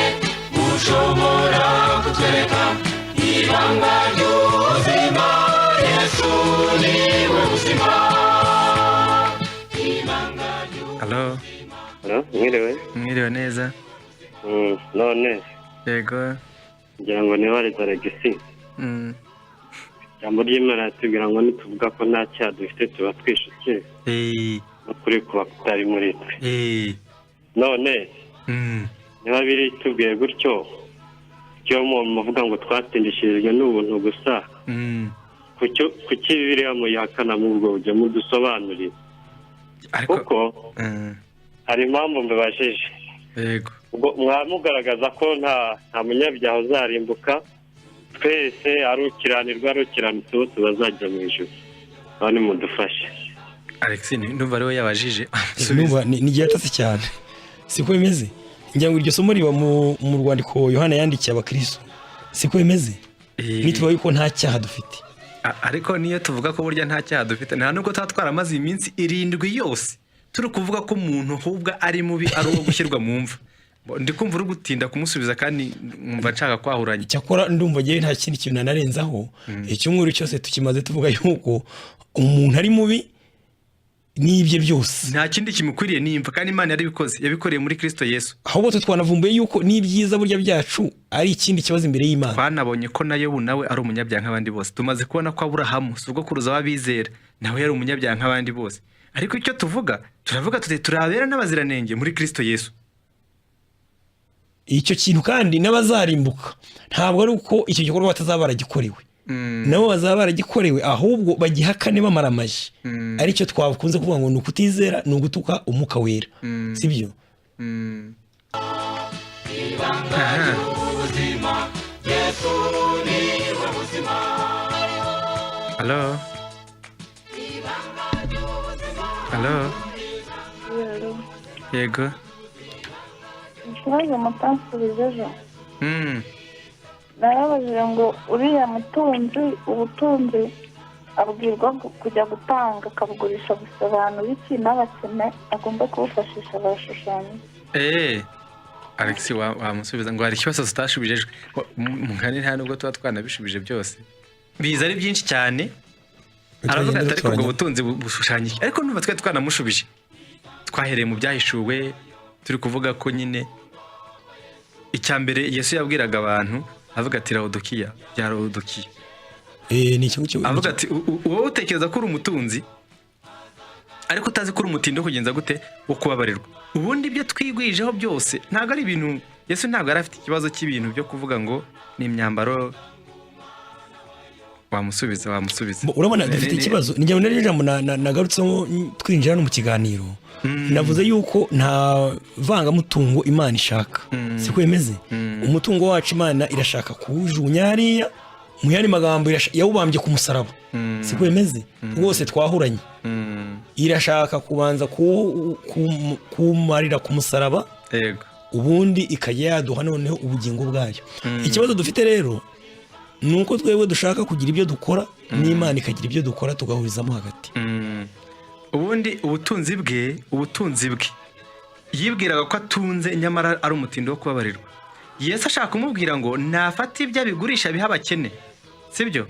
ushobora kutwereka ibanga ry'ubuzima. Yesu ni we buzima. Halo. Mwiriwe neza. None yego ngira ngo nibareza Alexis. Jambo ry'Imana tubwira ngo nituvuga ko nta cyaha dufite tuba twishukiye. Kuri kuba kutari muri twe. None niba biri tubwiye gutyo cyo muvuga ngo twatindishirijwe n'ubuntu gusa, kuki biriya muyakana mu bwo buryo mudusobanurira? Kuko hari impamvu mbibajije. Yego. Ubwo mwamugaragaza ko nta munyabyaha uzarimbuka, twese arukiranirwa arukiranitse bose bazajya mu ijuru. None mudufashe. Alexis ndumva ariwe yabajije. Ndumva ni gihatse cyane. Siko bimeze? Ngira ngo iryo somo riba mu rwandiko Yohana yandikiye abakristo. Siko bimeze? Nituba yuko nta cyaha dufite. Ariko niyo tuvuga ko burya nta cyaha dufite, nta nubwo twatwaramaze iminsi 7 yose turi kuvuga ko umuntu ahubwo ari mubi, ari uwo gushyirwa mu mva. Ndi kumva uri gutinda kumusubiza kandi numva nshaka kwahuranya. Cyakora ndumva giye nta kindi kintu nanarenzaho. Icyumweru cyose tukimaze tuvuga yuko umuntu ari mubi n'ibye byose. Nta kindi kimukwiriye nimva, kandi Imana yarabikoze, yabikoreye muri Kristo Yesu. Ahubwo twanavumbuye yuko n'ibyiza burya byacu ari ikindi kibazo imbere y'Imana. Twanabonye ko nayo nawe ari umunyabyaha nk'abandi bose. Tumaze kubona ko Aburahamu subwo kuruza wabizera nawe yari umunyabyaha nk'abandi bose. Ariko icyo turavuga tuti turabera n'abaziranenge muri Kristo Yesu. Icyo kintu kandi n'abazarimbuka ntabwo ari uko icyo gikorwa batazabara gikorewe. Nabo bazaba baragikorewe, ahubwo bagihakane bamaramaje. Aricyo twakunze kuvuga ngo nukutizera nugutuka umuka wera. Sibyo? Hello. Hello. Yego. Ikibazo mutansubijeje. Narabajije ngo uriya mutunzi ubutunzi abwirwa kujya gutanga akabugurisha gusobanura iki n'abakene agomba kubufashisha abashushanyi. Alexis wamusubiza ngo hari ikibazo tutashubijejwe. Mungane nta nubwo tuba twanabishubije byose. Biza ari byinshi cyane. aravuga ati ariko ubwo butunzi bushushanyije, ariko numva twe twanamushubije, twahereye mu byahishuwe turi kuvuga ko nyine icya mbere Yesu yabwiraga abantu avuga ati Laodikiya bya Laodikiya, ni cyo avuga ati wowe utekereza ko uri umutunzi ariko utazi ko uri umutindo kugenza gute wo kubabarirwa. Ubundi ibyo twigwijeho byose ntabwo ari ibintu, Yesu ntabwo yari afite ikibazo cy'ibintu byo kuvuga ngo ni imyambaro. Wamusubiza urabona dufite ikibazo. Nijya muri ijambo nagarutsemo twinjira no mu kiganiro, navuze yuko nta vangamutungo Imana ishaka, siko yemeze. Umutungo wacu Imana irashaka kuwujugunya hariya, mu yandi magambo yawubambye ku musaraba, siko yemeze. Rwose twahuranye, irashaka kubanza kumarira ku musaraba, ubundi ikajya yaduha noneho ubugingo bwayo. Ikibazo dufite rero nuko twebwe dushaka kugira ibyo dukora, n'Imana ikagira ibyo dukora, tugahurizamo hagati. Ubundi ubutunzi bwe yibwiraga ko atunze, nyamara ari umutindo wo kubabarirwa. Yesu ashaka kumubwira ngo nafate ibyo abigurisha abiha abakene, sibyo?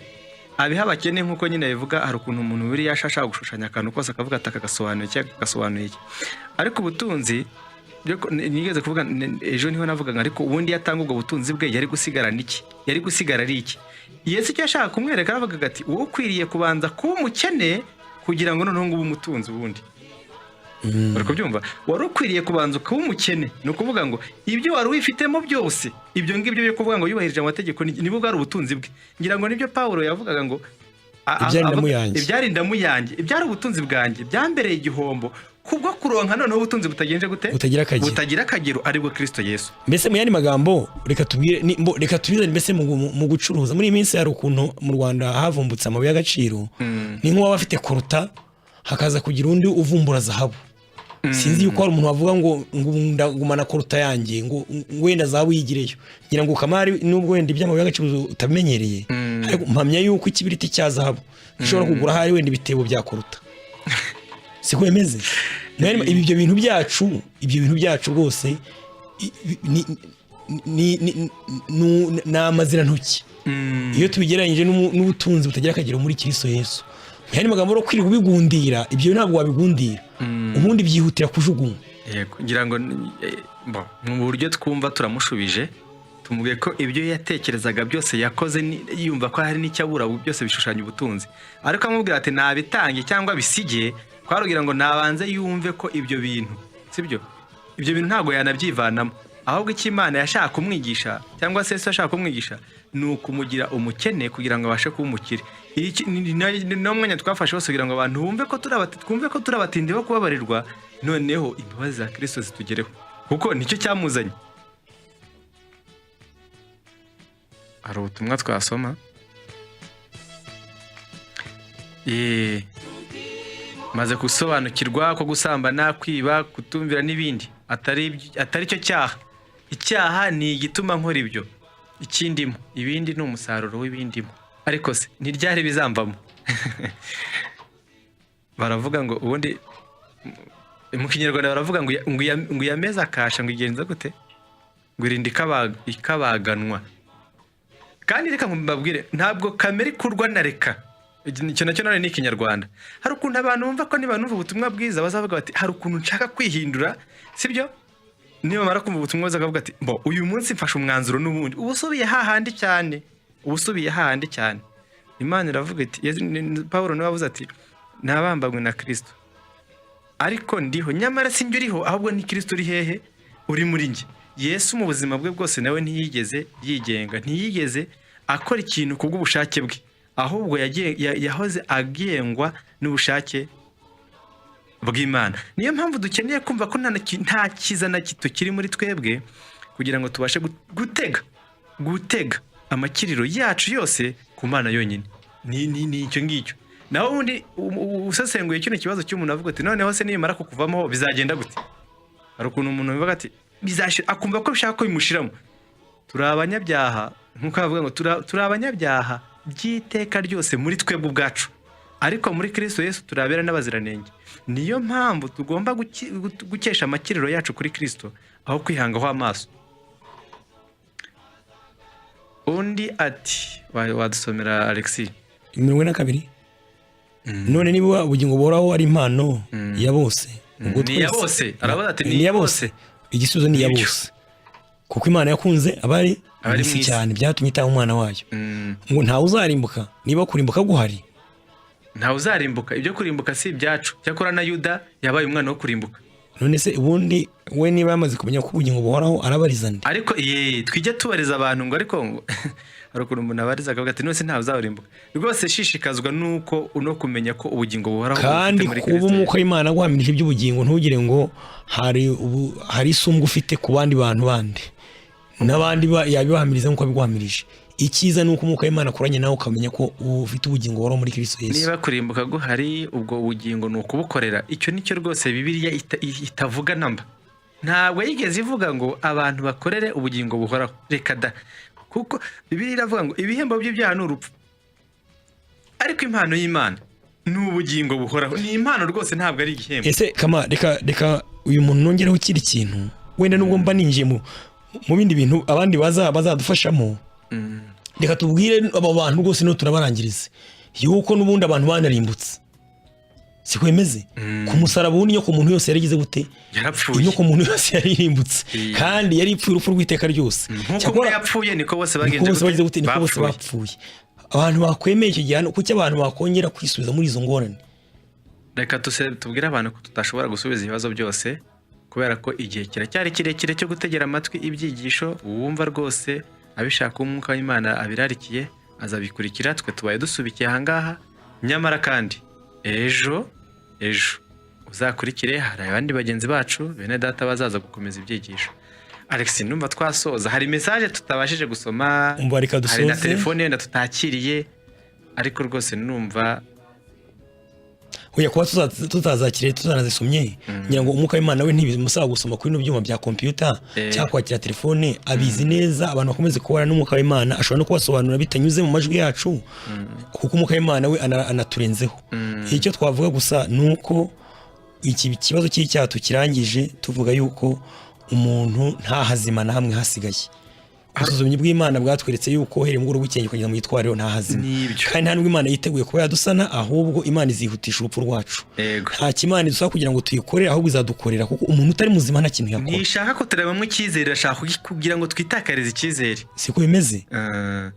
Abiha abakene nk'uko nyine bivuga. Hari ukuntu umuntu biri yashaka gushushanya akantu kose akavuga ati agasobanuye iki. Ariko ubutunzi nigeze kuvuga ejo niho navuga, ariko ubundi yatanga ubwo butunzi bwe yari gusigarana iki? Yari gusigara ari iki? Yesu icyo yashaka kumwereka aravuga ati wowe ukwiriye kubanza kuba umukene kugira ngo noneho ngo ube umutunzi. Ubundi bari kubyumva, wari ukwiriye kubanza kuba umukene, ni ukuvuga ngo ibyo wari wifitemo byose, ibyo ngibyo byo kuvuga ngo yubahirije amategeko nibwo bwari ubutunzi bwe. Ngira ngo nibyo Pawulo yavugaga ngo ibyari indamu yanjye, ibyari ubutunzi bwanjye byambereye igihombo kubwo kuronka noneho ubutunzi butagenje gute, butagira akagero, aribwo Kristo Yesu. Mbese mu yandi magambo reka tubizane mbese mu gucuruza. Muri iyi minsi hari ukuntu mu Rwanda havumbutse amabuye y'agaciro, ni nk'uwaba afite koruta hakaza kugira undi uvumbura zahabu. Sinzi yuko hari umuntu wavuga ngo ndagumana koruta yanjye ngo wenda zahabu yigireyo. Ngira ngo kamari nubwo wenda iby'amabuye y'agaciro utamenyereye, ariko mpamya yuko ikibiriti cya zahabu gishobora kugura hari wenda ibitebo bya koruta, siko yemeze. Ibyo bintu byacu rwose ni amazina ntoki iyo tubigereranyije n'ubutunzi butagira akagero muri Kristo Yesu. Mu magambo ro kwirirwa ubigundira, ibyo ntabwo wabigundira, ubundi byihutira kujugunya. Yego, ngira ngo mu buryo twumva turamushubije, tumubwiye ko ibyo yatekerezaga byose yakoze, yumva ko hari n'icyabura byose bishushanya ubutunzi, ariko amubwira ati nabitange cyangwa bisige, twarugira ngo nabanze yumve ko ibyo bintu, sibyo? Ibyo bintu ntabwo yanabyivanamo, ahubwo icyo Imana yashaka kumwigisha cyangwa se Yesu yashaka kumwigisha ni ukumugira umukene kugira ngo abashe kuba umukire. No mwanya twafashe wose kugira ngo abantu twumve ko turabatindi bo kubabarirwa, noneho imbabazi za Kristo zitugereho, kuko nicyo cyamuzanye. Hari ubutumwa twasoma, maze gusobanukirwa ko gusambana, kwiba, kutumvira n'ibindi atari cyo cyaha. Icyaha ni igituma nkora ibyo, ikindimo, ibindi ni umusaruro w'ibindimo. Ariko se ntiryari bizamvamo. Baravuga ngo ubundi mu Kinyarwanda baravuga ngo yameza akasha ngo igenza gute, ngo irinde ikabaganwa. Kandi reka mbabwire, ntabwo kamere ikurwa na reka. Icyo nacyo none ni Ikinyarwanda. Hari ukuntu abantu bumva ko niba numva ubutumwa bwiza bazavuga bati hari ukuntu nshaka kwihindura, sibyo? Niba mara kumva ubutumwa bazavuga ati uyu munsi mfashe umwanzuro n'ubundi ubusubiye hahandi cyane. Imana iravuga iti, Pawulo niwe wavuze ati nabambanywe na Kristo, ariko ndiho, nyamara sinjye uriho, ahubwo ni Kristo uri hehe, uri muri njye. Yesu mu buzima bwe bwose nawe ntiyigeze yigenga, ntiyigeze akora ikintu kubw'ubushake bwe, ahubwo yahoze agengwa n'ubushake bw'Imana. Niyo mpamvu dukeneye kumva ko nta kiza na gito kiri muri twebwe kugira ngo tubashe gutega amakiriro yacu yose ku Mana yonyine. Ni icyo ngicyo. Naho ubundi usesenguye kino kibazo cy'umuntu avuga ati noneho se nimara kukuvamo bizagenda gute? Hari ukuntu umuntu bivuga ati bizashira, akumva ko bishaka ko bimushiramo. Turi abanyabyaha, nkuko avuga ngo turi abanyabyaha by'iteka ryose muri twebwe ubwacu, ariko muri Kristo Yesu turabera n'abaziranenge. Niyo mpamvu tugomba gukesha amakiriro yacu kuri Kristo aho kwihangaho amaso. Undi ati wadusomera Alexis 22 none niba ubugingo buhoraho ari impano ya bose ni ya bose arabaza ati ni ya bose igisubizo ni ya bose kuko Imana yakunze abari mwisi cyane byatumye itanga umwana wayo ngo ntawe uzarimbuka niba kurimbuka guhari ntawe uzarimbuka ibyo kurimbuka si ibyacu cyakora na Yuda yabaye umwana wo kurimbuka none se ubundi we niba yamaze kumenya ko ubugingo buhoraho arabariza nde ariko twijye tubariza abantu ngo ariko ariko umuntu abariza akavuga ati nose ntawe uzarimbuka rwose shishikazwa nuko uno kumenya ko ubugingo buhoraho kandi kuba umwuka w'Imana guhamirije iby'ubugingo ntugire ngo hari isumbwe ufite ku bandi bantu bandi n'abandi yabibahamiriza nk'uko biguhamirije icyiza nuko umwuka w'Imana akoranye nawe ukamenya ko ufite ubugingo buhoraho muri Kristo Yesu niba kurimbuka guhari ubwo ubugingo nukubukorera icyo nicyo rwose Bibiliya itavuga namba ntabwo yigeze ivuga ngo abantu bakorere ubugingo buhoraho reka da kuko Bibiliya iravuga ngo ibihembo by'ibyaha ni urupfu ariko impano y'Imana ni ubugingo buhoraho ni impano rwose ntabwo ari igihembo ese kama reka uyu muntu nongeraho kiri kintu wenda nubwo mba ninjiye mu bindi bintu abandi bazadufashamo reka tubwire abo bantu rwose no turabarangirize yuko n'ubundi abantu banarimbutse siko bimeze ku musaraba ubundi nyoko umuntu yose yaragize gute yarapfuye nyoko umuntu yose yaririmbutse kandi yari ipfuye urupfu rw'iteka ryose cyakora yapfuye niko bose bagenze gute niko bose bapfuye abantu bakwemeye icyo gihano kuki abantu bakongera kwisubiza muri izo ngorane reka tubwire abantu ko tutashobora gusubiza ibibazo byose kubera ko igihe kiracyari kirekire cyo gutegera amatwi ibyigisho uwumva rwose abishaka umwuka w'Imana abirarikiye azabikurikira twe tubaye dusubikiye ahangaha nyamara kandi ejo uzakurikire hari abandi bagenzi bacu bene data bazaza gukomeza ibyigisho Alex numva twasoza hari message tutabashije gusoma hari na telefone yenda tutakiriye ariko rwose numva Oya kuba tutazakire tutanazisomye ngira ngo umwuka w'Imana we ntibimusaba gusoma kuri byuma bya computer cyangwa kwakira telefone abizi neza abantu bakomeze kubana n'umwuka w'Imana ashobora no kubasobanura bitanyuze mu majwi yacu kuko umwuka w'Imana we anaturenzeho icyo twavuga gusa nuko iki kibazo cy'icyaha kirangije tuvuga yuko umuntu nta hazima na hamwe hasigaye Ubusuzumyi bw'Imana bwatweretse yuko here mu ngoro gukenge kugeza mu gitwariro nta hazima kandi nta nubwo Imana yiteguye kuba yadusana ahubwo Imana izihutisha urupfu rwacu nta kimana idusaba kugira ngo tuyikorere ahubwo izadukorera kuko umuntu utari muzima nta kintu yakora nishaka ko turebamwe icyizere ashaka kugira ngo twitakarize icyizere siko bimeze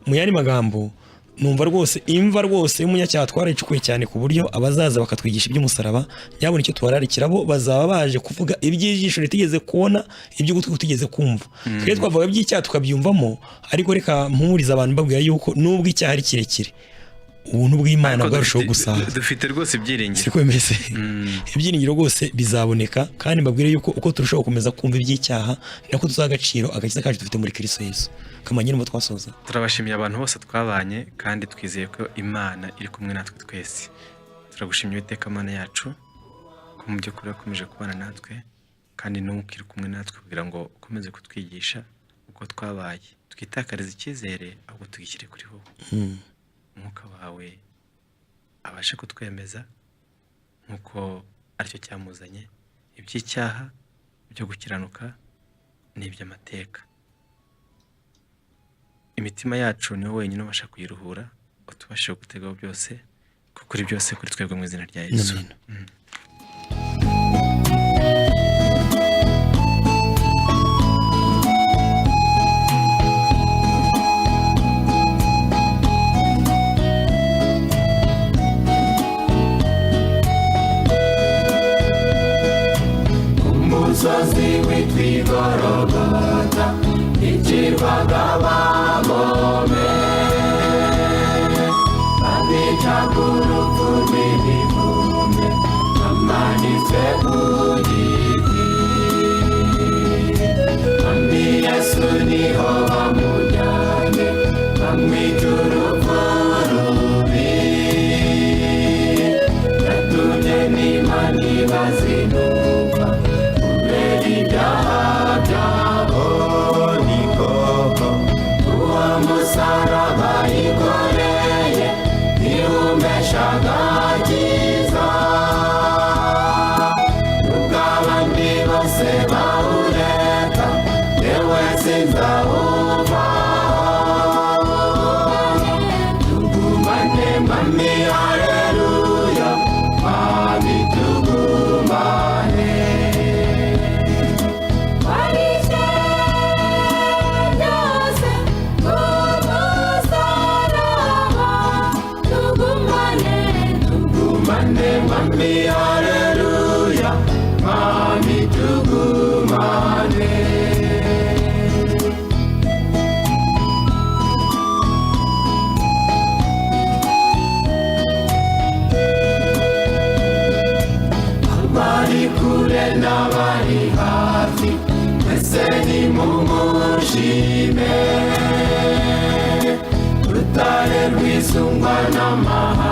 mu yandi magambo numva rwose imva rwose y'umunyacyaha twarayicukuye cyane ku buryo abazaza bakatwigisha iby'umusaraba nyabona icyo twararikira bo bazaba baje kuvuga ibyijisho ritigeze kubona ibyo gutwi kutigeze kumva twe twavuga by'icyaha tukabyumvamo ariko reka mpumuriza abantu mbabwira yuko nubwo icyaha ari kirekire ubuntu bw'Imana bwarushaho gusaza dufite rwose ibyiringiro siko bimeze ibyiringiro rwose bizaboneka kandi mbabwire yuko uko turushaho gukomeza kumva iby'icyaha nako tuzagaciro agakiza kacu dufite muri Kristo Yesu kamanyine mu twasoza turabashimiye abantu bose twabanye kandi twizeye ko Imana iri kumwe natwe twese turagushimiye Uwiteka Mana yacu ko mu by'ukuri wakomeje kubana natwe kandi n'uko iri kumwe natwe kugira ngo ukomeze kutwigisha uko twabaye twitakariza icyizere ahubwo tugishyire kuri wowe umwuka wawe abashe kutwemeza nk'uko aricyo cyamuzanye iby'icyaha byo gukiranuka n'iby'amateka imitima yacu niwo wenyine ubasha kuyiruhura utubashe gutegaho byose kuko uri byose kuri twebwe mu izina rya Yesu umusozi witwigorogota ikirwaga abagome babicaga urupfu rw'imivume bamanitse ku giti kandi Yesu niho bamujyanye bamwica urupfu rubi yatumye n'Imana ibazinukwa ibyaha byabo ni koko uwo musaraba yikoreye ntiwumeshaga cyiza nubwo abandi bose bawureka yewe sinzawuvaho tugumane mami haleluya mwami mwese nimumushime rutare rwisungwa n'amahanga